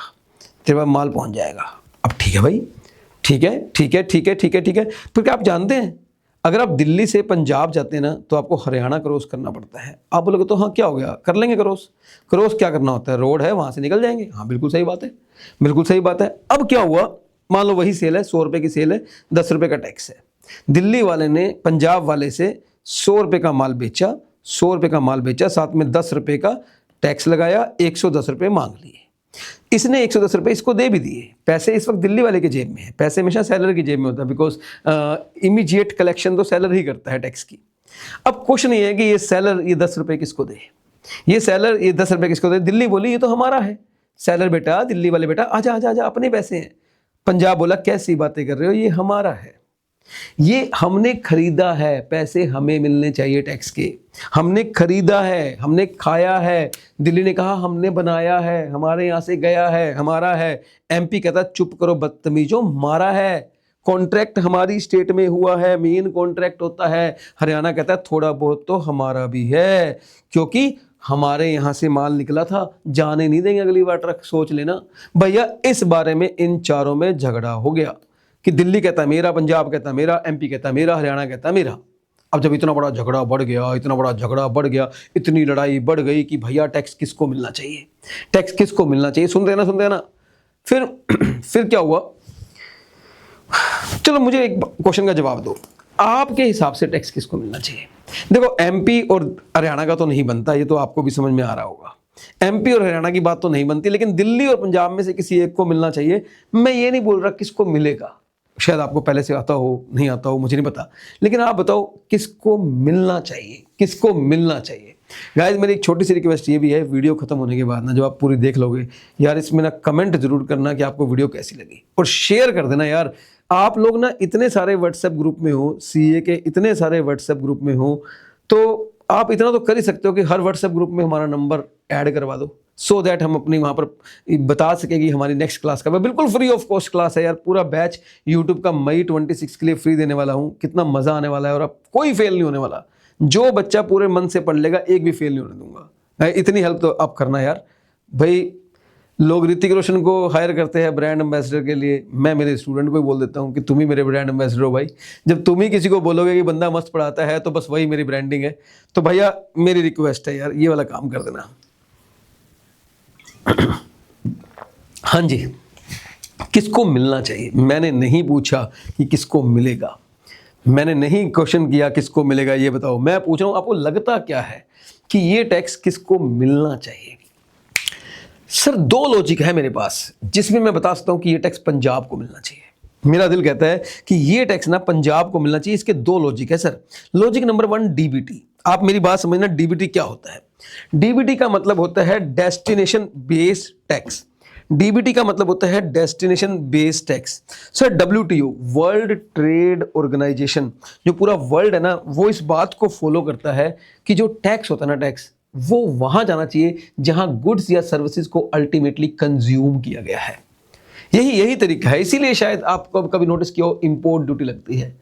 तेरे पास माल पहुँच जाएगा। अब ठीक है भाई, ठीक है ठीक है ठीक है ठीक है ठीक है। फिर क्या आप जानते हैं अगर आप दिल्ली से पंजाब जाते हैं ना तो आपको हरियाणा क्रॉस करना पड़ता है। आप बोलोगे तो हाँ क्या हो गया, कर लेंगे क्रॉस। क्रॉस क्या करना होता है, रोड है वहाँ से निकल जाएंगे। हाँ बिल्कुल सही बात है, बिल्कुल सही बात है। अब क्या हुआ, मान लो वही सेल है, 100 रुपये की सेल है, 10 रुपये का टैक्स है। दिल्ली वाले ने पंजाब वाले से 100 रुपये का माल बेचा, 100 रुपये का माल बेचा, साथ में 10 रुपये का टैक्स लगाया, 110 रुपये मांग लिए। इसने 110 रुपये इसको दे भी दिए। पैसे इस वक्त दिल्ली वाले के जेब में है, पैसे हमेशा सेलर की जेब में होता है, बिकॉज इमीडिएट कलेक्शन तो सेलर ही करता है टैक्स की। अब क्वेश्चन ये है कि ये सेलर ये 10 रुपये किसको दे, ये सेलर ये 10 रुपये किसको दे। दिल्ली बोली ये तो हमारा है। सेलर बेटा, दिल्ली वाले बेटा आजा आजा आजा, अपने पैसे हैं। पंजाब बोला कैसी बातें कर रहे हो, ये हमारा है, ये हमने खरीदा है, पैसे हमें मिलने चाहिए टैक्स के, हमने खरीदा है, हमने खाया है। दिल्ली ने कहा हमने बनाया है, हमारे यहाँ से गया है, हमारा है। एमपी कहता चुप करो बदतमीजों, हमारा है, कॉन्ट्रैक्ट हमारी स्टेट में हुआ है, मेन कॉन्ट्रैक्ट होता है। हरियाणा कहता है थोड़ा बहुत तो हमारा भी है, क्योंकि हमारे यहाँ से माल निकला था, जाने नहीं देंगे अगली बार ट्रक, सोच लेना भैया। इस बारे में इन चारों में झगड़ा हो गया कि दिल्ली कहता है मेरा, पंजाब कहता है मेरा, एमपी कहता है मेरा, हरियाणा कहता है मेरा। अब जब इतना बड़ा झगड़ा बढ़ गया, इतना बड़ा झगड़ा बढ़ गया, इतनी लड़ाई बढ़ गई कि भैया टैक्स किसको मिलना चाहिए, टैक्स किसको मिलना चाहिए। सुन रहे ना। फिर क्या हुआ, चलो मुझे एक क्वेश्चन का जवाब दो, आपके हिसाब से टैक्स किसको मिलना चाहिए। देखो एमपी और हरियाणा का तो नहीं बनता, ये तो आपको भी समझ में आ रहा होगा। एमपी और हरियाणा की बात तो नहीं बनती, लेकिन दिल्ली और पंजाब में से किसी एक को मिलना चाहिए। मैं ये नहीं बोल रहा किसको मिलेगा, शायद आपको पहले से आता हो, नहीं आता हो, मुझे नहीं पता, लेकिन आप बताओ किसको मिलना चाहिए, किसको मिलना चाहिए। गाइस मेरी एक छोटी सी रिक्वेस्ट ये भी है, वीडियो खत्म होने के बाद ना जब आप पूरी देख लोगे यार, इसमें ना कमेंट जरूर करना कि आपको वीडियो कैसी लगी, और शेयर कर देना यार। आप लोग ना इतने सारे व्हाट्सएप ग्रुप में हो, सीए के इतने सारे व्हाट्सएप ग्रुप में हो, तो आप इतना तो कर ही सकते हो कि हर व्हाट्सएप ग्रुप में हमारा नंबर ऐड करवा दो, सो दैट हम अपनी वहाँ पर बता सकें कि हमारी नेक्स्ट क्लास का बिल्कुल फ्री ऑफ कॉस्ट क्लास है यार। पूरा बैच यूट्यूब का मई 26 के लिए फ्री देने वाला हूँ। कितना मज़ा आने वाला है और अब कोई फेल नहीं होने वाला। जो बच्चा पूरे मन से पढ़ लेगा एक भी फेल नहीं होने दूंगा। इतनी हेल्प तो आप करना यार भाई। लोग ऋतिक रोशन को हायर करते हैं ब्रांड एम्बेसडर के लिए, मैं मेरे स्टूडेंट को ही बोल देता हूँ कि तुम ही मेरे ब्रांड एम्बेसडर हो भाई। जब तुम ही किसी को बोलोगे कि बंदा मस्त पढ़ाता है तो बस वही मेरी ब्रांडिंग है। तो भैया मेरी रिक्वेस्ट है यार, ये वाला काम कर देना। हाँ जी, किसको मिलना चाहिए, मैंने नहीं पूछा कि किसको मिलेगा, मैंने नहीं क्वेश्चन किया किसको मिलेगा ये बताओ। मैं पूछ रहा हूँ आपको लगता क्या है कि ये टैक्स किसको मिलना चाहिए। सर दो लॉजिक है मेरे पास जिसमें मैं बता सकता हूं कि ये टैक्स पंजाब को मिलना चाहिए। मेरा दिल कहता है कि ये टैक्स ना पंजाब को मिलना चाहिए। इसके दो लॉजिक है सर। Logic number 1, DBT. आप मेरी बात समझना, डीबीटी क्या होता है। डीबीटी का मतलब होता है डेस्टिनेशन बेस्ड टैक्स। डीबीटी का मतलब होता है destination based tax. Sir WTO, world trade organization, जो पूरा वर्ल्ड है ना, वो इस बात को फॉलो करता है कि जो टैक्स होता है ना, टैक्स वो वहां जाना चाहिए जहां गुड्स या सर्विसेज को अल्टीमेटली कंज्यूम किया गया है। यही तरीका है। इसीलिए शायद आपको कभी नोटिस किया हो इंपोर्ट ड्यूटी लगती है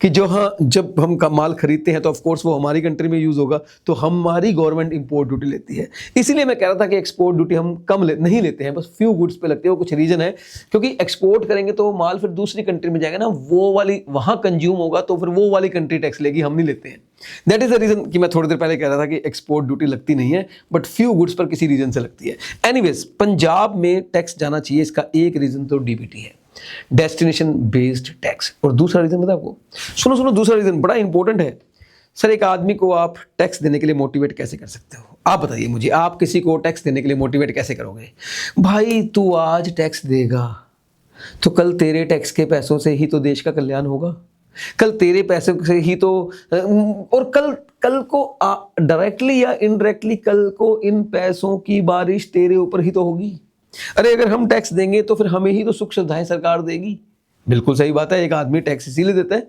कि जो हाँ जब हम का माल खरीदते हैं तो ऑफ कोर्स वो हमारी कंट्री में यूज होगा, तो हमारी गवर्नमेंट इंपोर्ट ड्यूटी लेती है। इसीलिए मैं कह रहा था कि एक्सपोर्ट ड्यूटी हम कम नहीं लेते हैं, बस फ्यू गुड्स पे लगती है। वो कुछ रीजन है, क्योंकि एक्सपोर्ट करेंगे तो वो माल फिर दूसरी कंट्री में जाएगा ना, वो वाली वहां कंज्यूम होगा तो फिर वो वाली कंट्री टैक्स लेगी, हम नहीं लेते हैं। दैट इज द रीजन कि मैं थोड़ी देर पहले कह रहा था कि एक्सपोर्ट ड्यूटी लगती नहीं है, बट फ्यू गुड्स पर किसी रीजन से लगती है। एनीवेज पंजाब में टैक्स जाना चाहिए, इसका एक रीजन तो डीबीटी है, डेस्टिनेशन बेस्ड टैक्स। और दूसरा रीजन बता आपको, सुनो दूसरा रीजन बड़ा इंपॉर्टेंट है। सर एक आदमी को आप टैक्स देने के लिए मोटिवेट कैसे कर सकते हो, आप बताइए मुझे। आप किसी को टैक्स देने के लिए मोटिवेट कैसे करोगे। भाई तू आज टैक्स देगा तो कल तेरे टैक्स के पैसों से ही तो देश का कल्याण होगा। कल तेरे पैसे से ही तो और कल को डायरेक्टली या इनडायरेक्टली कल को इन पैसों की बारिश तेरे ऊपर ही तो होगी। अरे अगर हम टैक्स देंगे तो फिर हमें ही तो सुख सुविधाएं सरकार देगी। बिल्कुल सही बात है। एक आदमी टैक्स इसीलिए देता है,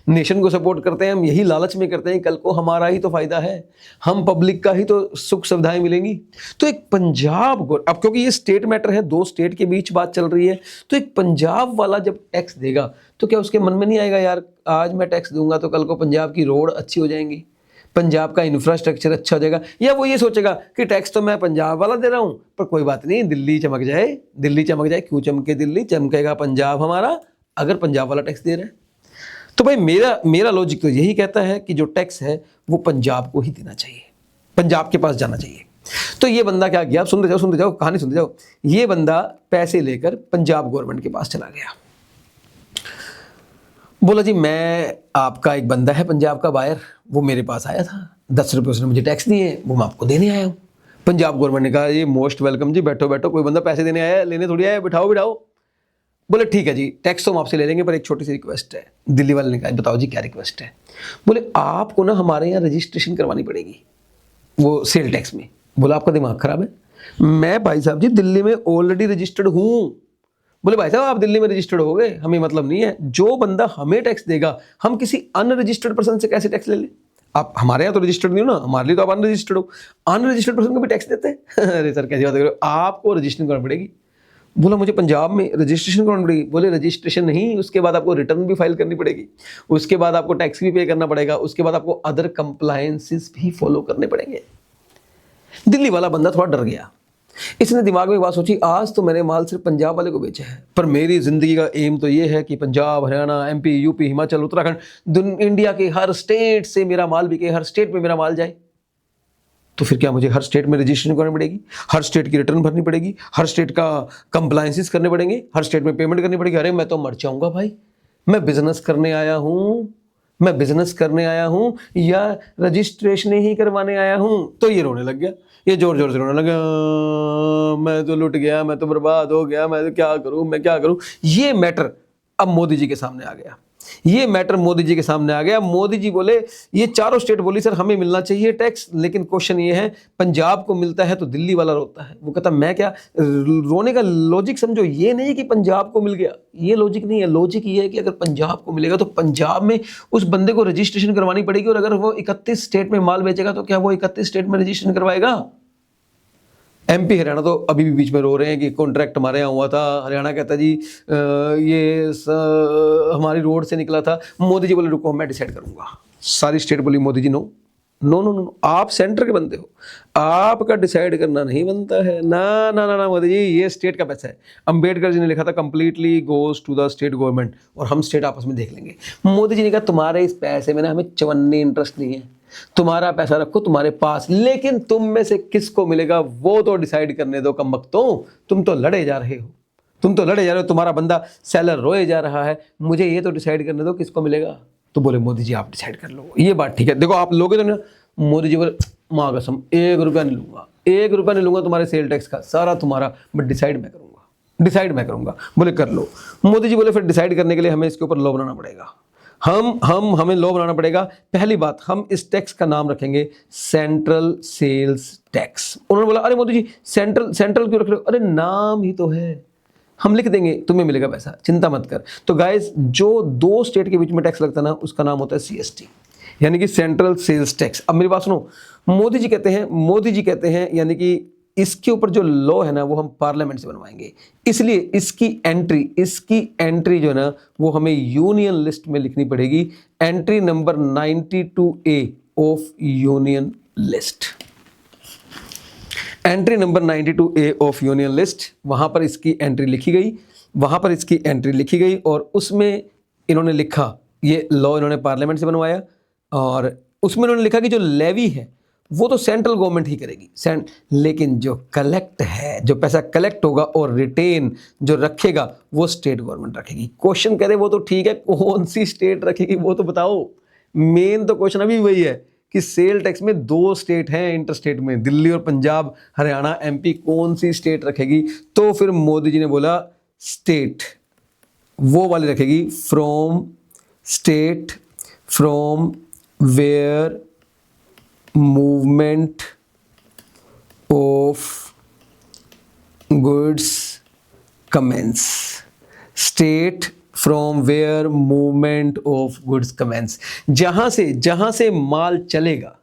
नेशन को सपोर्ट करते हैं हम, यही लालच में करते हैं कल को हमारा ही तो फायदा है, हम पब्लिक का ही तो सुख सुविधाएं मिलेंगी। तो एक पंजाब को, अब क्योंकि ये स्टेट मैटर है, दो स्टेट के बीच बात चल रही है, तो एक पंजाब वाला जब टैक्स देगा तो क्या उसके मन में नहीं आएगा यार आज मैं टैक्स दूंगा तो कल को पंजाब की रोड अच्छी हो जाएंगी, पंजाब का इंफ्रास्ट्रक्चर अच्छा हो जाएगा। या वो ये सोचेगा कि टैक्स तो मैं पंजाब वाला दे रहा हूं पर कोई बात नहीं, दिल्ली चमक जाए, दिल्ली चमक जाए। क्यों चमके दिल्ली, चमकेगा पंजाब हमारा अगर पंजाब वाला टैक्स दे रहा है। तो भाई मेरा लॉजिक तो यही कहता है कि जो टैक्स है वो पंजाब को ही देना चाहिए, पंजाब के पास जाना चाहिए। तो ये बंदा क्या किया, आप सुनते जाओ कहानी सुनते जाओ। ये बंदा पैसे लेकर पंजाब गवर्नमेंट के पास चला गया, बोला जी मैं आपका एक बंदा है पंजाब का बायर, वो मेरे पास आया था, 10 रुपये उसने मुझे टैक्स दिए, वो मैं आपको देने आया हूँ। पंजाब गवर्नमेंट ने कहा ये मोस्ट वेलकम जी, बैठो बैठो, कोई बंदा पैसे देने आया है, लेने थोड़ी आया, बिठाओ बिठाओ। बोले ठीक है जी टैक्स तो हम आपसे ले लेंगे पर एक छोटी सी रिक्वेस्ट है। दिल्ली वाले ने कहा बताओ जी क्या रिक्वेस्ट है। बोले आपको ना हमारे यहाँ रजिस्ट्रेशन करवानी पड़ेगी वो सेल टैक्स में। बोला आपका दिमाग खराब है, मैं भाई साहब जी दिल्ली में ऑलरेडी रजिस्टर्ड हूँ। बोले भाई साहब आप दिल्ली में रजिस्टर्ड हो गए, हमें मतलब नहीं है, जो बंदा हमें टैक्स देगा हम किसी अनरजिस्टर्ड पर्सन से कैसे टैक्स ले लें। आप हमारे यहाँ तो रजिस्टर्ड नहीं हो ना, हमारे लिए तो आप अनरजिस्टर्ड हो, अनरजिस्टर्ड पर्सन को भी टैक्स देते हैं। अरे सर कैसी बात कर रहे हो, आपको रजिस्ट्रेशन करनी पड़ेगी। बोला मुझे पंजाब में रजिस्ट्रेशन करनी पड़ेगी। बोले रजिस्ट्रेशन नहीं, उसके बाद आपको रिटर्न भी फाइल करनी पड़ेगी, उसके बाद आपको टैक्स भी पे करना पड़ेगा, उसके बाद आपको अदर कंप्लायंसेस भी फॉलो करने पड़ेंगे। दिल्ली वाला बंदा थोड़ा डर गया, इसने दिमाग में एक बात सोची, आज तो मैंने माल सिर्फ पंजाब वाले को बेचा है पर मेरी जिंदगी का एम तो ये है कि Punjab, Haryana, MP, UP, Himachal, Uttarakhand, India के हर स्टेट से मेरा माल बिके, हर स्टेट में मेरा माल जाए। तो फिर क्या मुझे हर स्टेट में रजिस्ट्रेशन करनी पड़ेगी, हर स्टेट की रिटर्न भरनी पड़ेगी, हर स्टेट का कंप्लायंसेस करने पड़ेंगे, हर स्टेट में पेमेंट करनी पड़ेगी। अरे मैं तो मर जाऊंगा भाई, मैं बिजनेस करने आया हूं, मैं बिजनेस करने आया हूं या रजिस्ट्रेशन ही करवाने आया हूं। तो ये रोने लग गया, ये जोर जोर से रोने लगा, मैं तो लुट गया, मैं तो बर्बाद हो गया, मैं तो क्या करूं, मैं क्या करूं। ये मैटर अब मोदी जी के सामने आ गया, ये मैटर मोदी जी के सामने आ गया। मोदी जी बोले, ये चारों स्टेट बोली सर हमें मिलना चाहिए टैक्स, लेकिन क्वेश्चन ये है पंजाब को मिलता है तो दिल्ली वाला रोता है। वो कहता मैं क्या, रोने का लॉजिक समझो, ये नहीं कि पंजाब को मिल गया, ये लॉजिक नहीं है। लॉजिक ये है कि अगर पंजाब को मिलेगा तो पंजाब में उस बंदे को रजिस्ट्रेशन करवानी पड़ेगी, और अगर वो 31 स्टेट में माल बेचेगा तो क्या वो 31 स्टेट में रजिस्ट्रेशन करवाएगा। एमपी हरियाणा तो अभी भी बीच में रो रहे हैं कि कॉन्ट्रैक्ट हमारे यहाँ हुआ था, हरियाणा कहता जी हमारी रोड से निकला था। मोदी जी बोले रुको मैं डिसाइड करूंगा। सारी स्टेट बोली Modi ji no no no no, आप सेंटर के बंदे हो, आपका डिसाइड करना नहीं बनता है। ना ना ना ना मोदी जी, ये स्टेट का पैसा है, अंबेडकर जी ने लिखा था completely goes to the state government, और हम स्टेट आपस में देख लेंगे। मोदी जी ने कहा तुम्हारे इस पैसे में ना हमें चवन्नी इंटरेस्ट नहीं है, तुम्हारा पैसा रखो तुम्हारे पास, लेकिन तुम में से किसको मिलेगा वो तो डिसाइड करने दो कमबख्तों। तुम तो लड़े जा रहे हो, तुम तो लड़े जा रहे हो, तुम्हारा बंदा सेलर रोए जा रहा है, मुझे ये तो डिसाइड करने दो किसको मिलेगा। तो बोले मोदी जी आप डिसाइड कर लो, ये बात ठीक है, देखो आप लोगे तो ना। मोदी जी बोले माँ कसम 1 रुपया नहीं लूंगा, 1 रुपया नहीं लूंगा तुम्हारे सेल टैक्स का, सारा तुम्हारा, बट डिसाइड मैं करूंगा, डिसाइड मैं करूंगा। बोले कर लो। मोदी जी बोले फिर डिसाइड करने के लिए हमें इसके ऊपर लॉ बनाना पड़ेगा, हमें लॉ बनाना पड़ेगा। पहली बात, हम इस टैक्स का नाम रखेंगे सेंट्रल सेल्स टैक्स। उन्होंने बोला अरे मोदी जी सेंट्रल क्यों रख रहे हो, अरे नाम ही तो है, हम लिख देंगे तुम्हें मिलेगा पैसा, चिंता मत कर। तो गाइस जो 2 स्टेट के बीच में टैक्स लगता है ना उसका नाम होता है CST, यानी कि सेंट्रल सेल्स टैक्स। अब मेरी बात सुनो, मोदी जी कहते हैं यानी कि इसके ऊपर जो लॉ है ना वो हम पार्लियामेंट से बनवाएंगे, इसलिए इसकी एंट्री जो है ना वो हमें यूनियन लिस्ट में लिखनी पड़ेगी, entry number 92A of union list. Entry number 92A of union list, वहां पर इसकी एंट्री लिखी गई, और उसमें इन्होंने लिखा, ये लॉ इन्होंने पार्लियामेंट से बनवाया, और उसमें इन्होंने लिखा कि जो लेवी है वो तो सेंट्रल गवर्नमेंट ही करेगी, लेकिन जो कलेक्ट है, जो पैसा कलेक्ट होगा और रिटेन जो रखेगा वो स्टेट गवर्नमेंट रखेगी। क्वेश्चन कह रहे वो तो ठीक है, कौन सी स्टेट रखेगी वो तो बताओ। मेन तो क्वेश्चन अभी वही है कि सेल टैक्स में 2 स्टेट हैं इंटर स्टेट में, दिल्ली और पंजाब, हरियाणा, MP, कौन सी स्टेट रखेगी। तो फिर मोदी जी ने बोला स्टेट वो वाली रखेगी from state from where movement of goods commences. State from where movement of goods commences, जहां से माल चलेगा,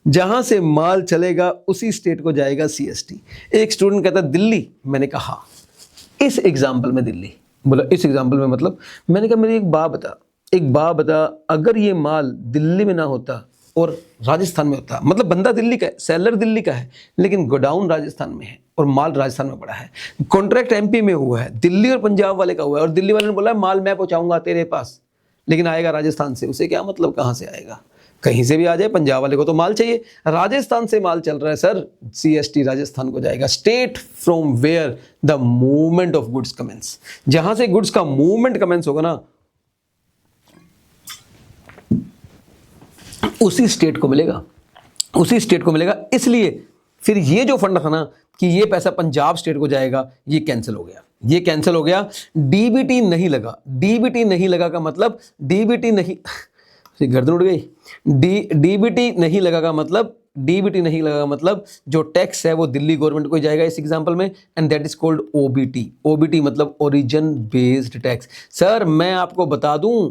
जहां से माल चलेगा उसी स्टेट को जाएगा सीएसटी। एक स्टूडेंट कहता दिल्ली, मैंने कहा इस एग्जाम्पल में दिल्ली, बोला इस एग्जाम्पल में मतलब, मैंने कहा मेरी एक बात बता, अगर ये माल दिल्ली में ना होता और राजस्थान में होता, मतलब बंदा दिल्ली का है, सेलर दिल्ली का है, लेकिन गोडाउन राजस्थान में है और माल राजस्थान में पड़ा है, कॉन्ट्रैक्ट एमपी में हुआ है, दिल्ली और पंजाब वाले का हुआ है, और दिल्ली वाले ने बोला माल मैं पहुंचाऊंगा तेरे पास, लेकिन आएगा राजस्थान से, उसे क्या मतलब कहाँ से आएगा, कहीं से भी आ जाए, पंजाब वाले को तो माल चाहिए, राजस्थान से माल चल रहा है सर, सीएसटी राजस्थान को जाएगा। State from where the movement of goods commences, जहां से गुड्स का मूवमेंट कमेंस होगा ना, उसी स्टेट को मिलेगा। इसलिए फिर ये जो फंड था ना कि ये पैसा पंजाब स्टेट को जाएगा, ये कैंसिल हो गया। डीबीटी नहीं लगा का मतलब, डीबीटी नहीं गर्दन उड़ गई, डीबीटी नहीं लगा का मतलब जो टैक्स है वो दिल्ली गवर्नमेंट को जाएगा इस एग्जांपल में, and that is called OBT मतलब ओरिजिन बेस्ड टैक्स। सर मैं आपको बता दूं,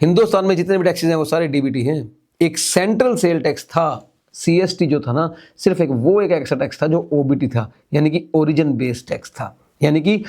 हिंदुस्तान में जितने भी टैक्सेस हैं वो सारे डीबीटी हैं। एक सेंट्रल सेल टैक्स था, सीएसटी जो था ना, सिर्फ एक एक्स्ट्रा टैक्स था जो ओबीटी था, यानी कि ओरिजिन बेस्ड टैक्स था। यानी कि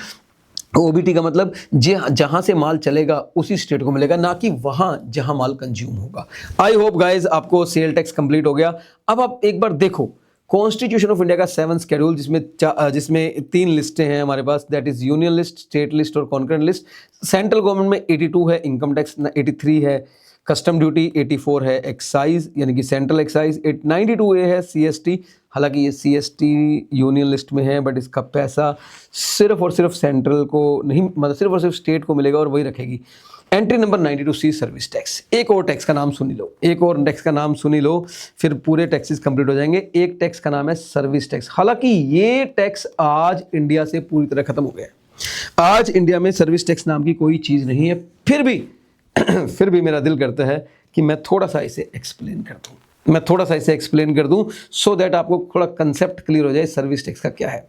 ओबीटी का मतलब जहां से माल चलेगा उसी स्टेट को मिलेगा, ना कि वहां जहां माल कंज्यूम होगा। आई होप गाइज आपको सेल टैक्स कंप्लीट हो गया। अब आप एक बार देखो कॉन्स्टिट्यूशन ऑफ इंडिया का 7 शेड्यूल, जिसमें 3 लिस्टें हैं हमारे पास, that is union list, state list और कॉन्करेंट लिस्ट। सेंट्रल गवर्नमेंट में 82 है, इनकम टैक्स 83 है, कस्टम ड्यूटी 84 है, एक्साइज यानी कि सेंट्रल एक्साइज 92 है, सीएसटी, हालांकि ये सीएसटी यूनियन लिस्ट में है, बट इसका पैसा सिर्फ और सिर्फ सेंट्रल को नहीं, मतलब सिर्फ और सिर्फ स्टेट को मिलेगा और वही रखेगी। Entry number 92C service tax. एक और टैक्स का नाम सुन ही लो, फिर पूरे टैक्सेस कंप्लीट हो जाएंगे। एक टैक्स का नाम है सर्विस टैक्स। हालांकि ये टैक्स आज इंडिया से पूरी तरह खत्म हो गया है, आज इंडिया में सर्विस टैक्स नाम की कोई चीज़ नहीं है। फिर भी मेरा दिल करता है कि मैं थोड़ा सा इसे एक्सप्लेन कर दूं, सो दैट आपको थोड़ा कंसेप्ट क्लियर हो जाए सर्विस टैक्स का क्या है।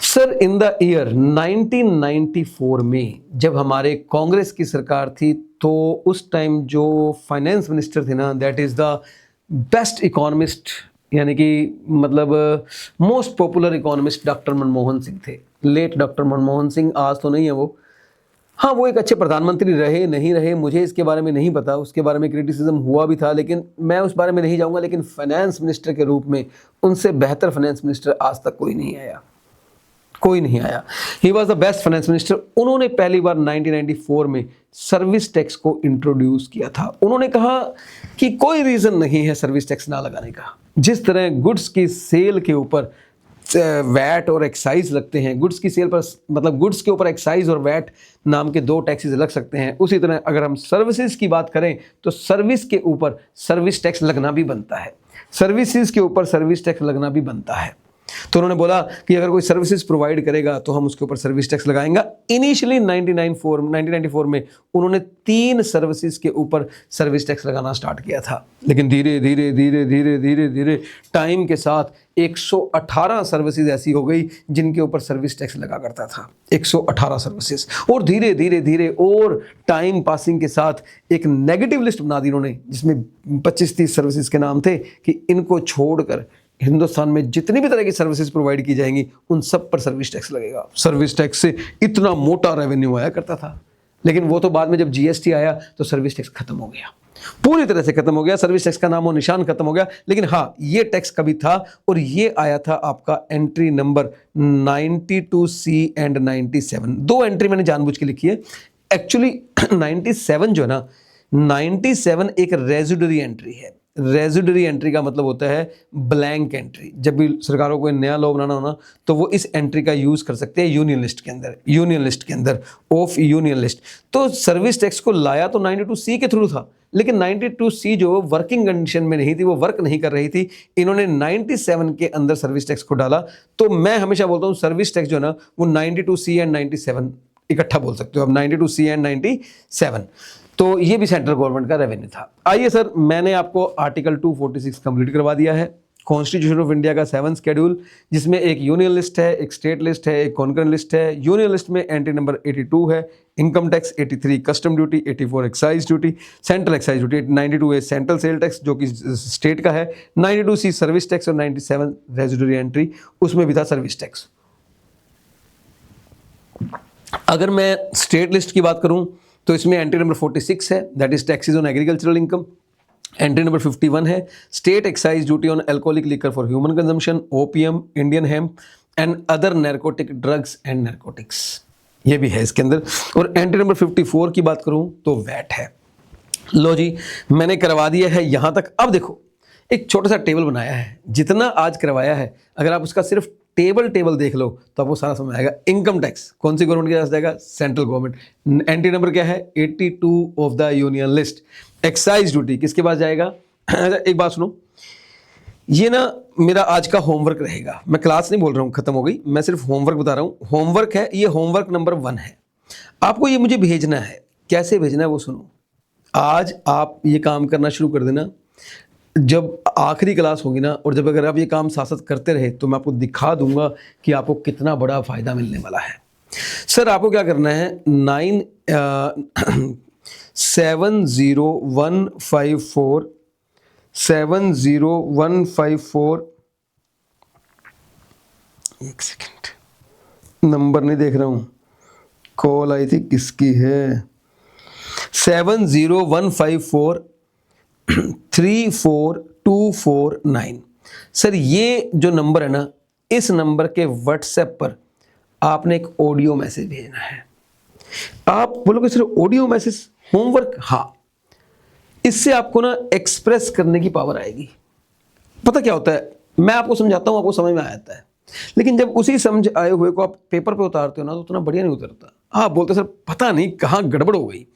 सर इन द ईयर 1994 में जब हमारे कांग्रेस की सरकार थी, तो उस टाइम जो फाइनेंस मिनिस्टर थे ना, that is the best economist, यानी कि मतलब most popular economist doctor Manmohan Singh थे। लेट डॉक्टर मनमोहन सिंह, आज तो नहीं है वो, हाँ वो एक अच्छे प्रधानमंत्री रहे, नहीं रहे मुझे इसके बारे में नहीं पता, उसके बारे में क्रिटिसिज्म हुआ भी था, लेकिन मैं उस बारे में नहीं जाऊंगा। लेकिन फाइनेंस मिनिस्टर के रूप में उनसे बेहतर फाइनेंस मिनिस्टर आज तक कोई नहीं आया। He was the best finance minister. उन्होंने पहली बार 1994 में सर्विस टैक्स को इंट्रोड्यूस किया था। उन्होंने कहा कि कोई रीज़न नहीं है सर्विस टैक्स ना लगाने का। जिस तरह गुड्स की सेल के ऊपर वैट और एक्साइज लगते हैं, गुड्स की सेल पर मतलब गुड्स के ऊपर एक्साइज और वैट नाम के 2 टैक्सेस लग सकते हैं, उसी तरह अगर हम सर्विसेज की बात करें तो सर्विस के ऊपर सर्विस टैक्स लगना भी बनता है, सर्विसेज के ऊपर सर्विस टैक्स लगना भी बनता है। तो उन्होंने बोला कि अगर कोई सर्विसेज प्रोवाइड करेगा तो हम उसके ऊपर सर्विस टैक्स लगाएंगे। इनिशियली 1994 में उन्होंने 3 सर्विसेज के ऊपर सर्विस टैक्स लगाना स्टार्ट किया था, लेकिन धीरे धीरे टाइम के साथ 118 सर्विसेज ऐसी हो गई जिनके ऊपर सर्विस टैक्स लगा करता था, 118 सर्विसेज। और धीरे और टाइम पासिंग के साथ एक नेगेटिव लिस्ट बना दी उन्होंने, जिसमें 25-30 सर्विसेज के नाम थे कि इनको छोड़कर हिंदुस्तान में जितनी भी तरह की सर्विसेज प्रोवाइड की जाएंगी उन सब पर सर्विस टैक्स लगेगा। सर्विस टैक्स से इतना मोटा रेवेन्यू आया करता था, लेकिन वो तो बाद में जब जीएसटी आया तो सर्विस टैक्स खत्म हो गया, पूरी तरह से खत्म हो गया, सर्विस टैक्स का नामो निशान खत्म हो गया। लेकिन हाँ, ये टैक्स कभी था और ये आया था आपका entry number 92C and 97। 2 entry मैंने जानबूझ के लिखी है। एक्चुअली 97 जो है ना, 97 एक रेजिडरी एंट्री है। रेजिडरी एंट्री का मतलब होता है ब्लैंक एंट्री। जब भी सरकारों को नया लॉ बनाना होना तो वो इस एंट्री का यूज़ कर सकते हैं यूनियन लिस्ट के अंदर ऑफ यूनियन लिस्ट। तो सर्विस टैक्स को लाया तो 92C के थ्रू था, लेकिन 92C जो वर्किंग कंडीशन में नहीं थी, वो वर्क नहीं कर रही थी, इन्होंने 97 के अंदर सर्विस टैक्स को डाला। तो मैं हमेशा बोलता हूँ सर्विस टैक्स जो है ना वो 92C एंड 97 इकट्ठा बोल सकते हो आप, 92C एंड 97। तो ये भी सेंट्रल गवर्नमेंट का रेवेन्यू था। आइए सर, मैंने आपको आर्टिकल 246 कंप्लीट करवा दिया है, कॉन्स्टिट्यूशन ऑफ इंडिया का 7 शेड्यूल, जिसमें एक यूनियन लिस्ट है, एक स्टेट लिस्ट है, एक कॉन्करेंट लिस्ट है। यूनियन लिस्ट में एंट्री नंबर 82 है, income tax 83, custom duty 84, excise duty, central excise duty 92 है, सेंट्रल सेल टैक्स जो कि स्टेट का है, 92C सर्विस टैक्स और 97 रेजिडुअरी एंट्री, उसमें भी था सर्विस टैक्स। अगर मैं स्टेट लिस्ट की बात करूं तो इसमें एंट्री नंबर 46 है, that is taxes on agricultural income. Entry number 51 है, state excise duty on alcoholic liquor for human consumption, opium, Indian hemp and other narcotic drugs and narcotics, ये भी है इसके अंदर। और एंट्री नंबर 54 की बात करूं तो वैट है। लो जी, मैंने करवा दिया है यहां तक। अब देखो, एक छोटा सा टेबल बनाया है, जितना आज करवाया है अगर आप उसका सिर्फ टेबल देख लो तो आपको सारा समझ आएगा। इनकम टैक्स कौन सी गवर्नमेंट के पास जाएगा? Central government. एंट्री नंबर क्या है? 82 of the union list. Excise duty किसके पास जाएगा? एक बात सुनो, ये ना मेरा आज का होमवर्क रहेगा, मैं क्लास नहीं बोल रहा हूँ खत्म हो गई, मैं सिर्फ होमवर्क बता रहा हूँ। होमवर्क है ये, होमवर्क नंबर 1 है। आपको ये मुझे भेजना है, कैसे भेजना है वो सुनो। आज आप ये काम करना शुरू कर देना, जब आखिरी क्लास होगी ना, और जब अगर आप ये काम साथ साथ करते रहे तो मैं आपको दिखा दूंगा कि आपको कितना बड़ा फ़ायदा मिलने वाला है। सर आपको क्या करना है, 70154 एक सेकेंड, नंबर नहीं देख रहा हूँ, कॉल आई थी, किसकी है? 70154 34249। सर ये जो नंबर है ना, इस नंबर के व्हाट्सएप पर आपने एक ऑडियो मैसेज भेजना है। आप बोलोगे सर ऑडियो मैसेज होमवर्क? हाँ, इससे आपको ना एक्सप्रेस करने की पावर आएगी। पता क्या होता है, मैं आपको समझाता हूँ, आपको समझ में आ जाता है, लेकिन जब उसी समझ आए हुए को आप पेपर पे उतारते हो ना तो उतना बढ़िया नहीं उतरता। आप बोलते सर पता नहीं कहाँ गड़बड़ हो गई,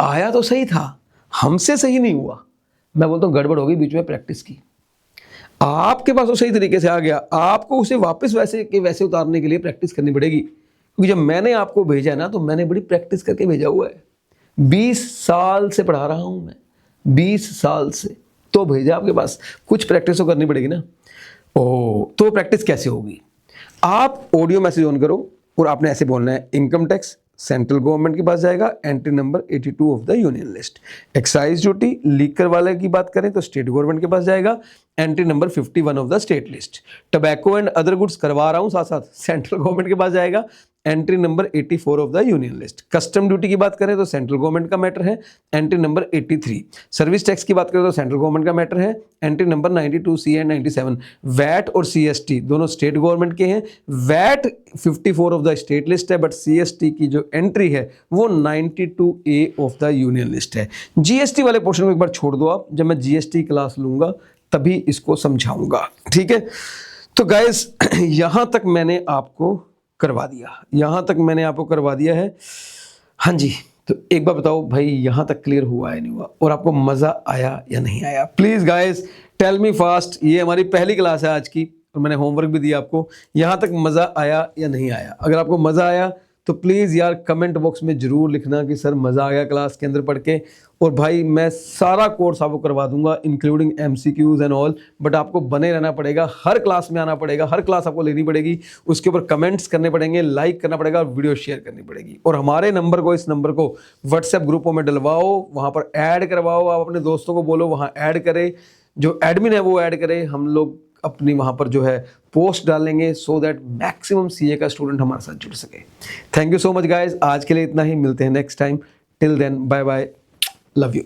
आया तो सही था, हमसे सही नहीं हुआ। मैं बोलता हूँ गड़बड़ हो गई बीच में प्रैक्टिस की। आपके पास तो सही तरीके से आ गया, आपको उसे वापस वैसे के वैसे उतारने के लिए प्रैक्टिस करनी पड़ेगी। क्योंकि जब मैंने आपको भेजा है ना तो मैंने बड़ी प्रैक्टिस करके भेजा हुआ है। 20 साल से पढ़ा रहा हूँ मैं, 20 साल से, तो भेजा आपके पास। कुछ प्रैक्टिस तो करनी पड़ेगी ना। तो प्रैक्टिस कैसे होगी? आप ऑडियो मैसेज ऑन करो और आपने ऐसे बोलना है, इनकम टैक्स सेंट्रल गवर्नमेंट के पास जाएगा, entry number 82 of the union list. Excise duty liquor वाले की बात करें तो स्टेट गवर्नमेंट के पास जाएगा, entry number 51 of the state list. Tobacco and other goods करवा रहा हूं साथ साथ, सेंट्रल गवर्नमेंट के पास जाएगा, entry number 84 of the union list. Custom duty की बात करें तो सेंट्रल गवर्नमेंट का मैटर है, एंट्री नंबर 83। सर्विस टैक्स की बात करें तो सेंट्रल गवर्नमेंट का मैटर है, entry number 92C and 97। VAT और CST दोनों स्टेट गवर्नमेंट के हैं। VAT 54 of the state list है, बट CST की जो एंट्री है वो 92A of the union list है। GST वाले पोर्शन को एक बार छोड़ दो आप, जब मैं GST क्लास लूंगा तभी इसको समझाऊंगा, ठीक है। तो गाइस यहां तक मैंने आपको करवा दिया, यहां तक मैंने आपको करवा दिया है। हाँ जी, तो एक बार बताओ भाई यहां तक क्लियर हुआ है नहीं हुआ, और आपको मजा आया या नहीं आया? Please guys tell me fast. ये हमारी पहली क्लास है आज की और मैंने होमवर्क भी दिया आपको। यहां तक मजा आया या नहीं आया? अगर आपको मजा आया तो प्लीज़ यार कमेंट बॉक्स में ज़रूर लिखना कि सर मज़ा आ गया क्लास के अंदर पढ़ के। और भाई मैं सारा कोर्स आपको करवा दूंगा including MCQs and all, but आपको बने रहना पड़ेगा, हर क्लास में आना पड़ेगा, हर क्लास आपको लेनी पड़ेगी, उसके ऊपर कमेंट्स करने पड़ेंगे, लाइक करना पड़ेगा और वीडियो शेयर करनी पड़ेगी। और हमारे नंबर को, इस नंबर को व्हाट्सएप ग्रुपों में डलवाओ, वहाँ पर ऐड करवाओ, आप अपने दोस्तों को बोलो वहाँ ऐड करें, जो एडमिन है वो ऐड करे, हम लोग अपनी वहाँ पर जो है पोस्ट डालेंगे सो दैट मैक्सिमम CA का स्टूडेंट हमारे साथ जुड़ सके। Thank you so much guys, आज के लिए इतना ही, मिलते हैं next time. Till then bye bye, love you.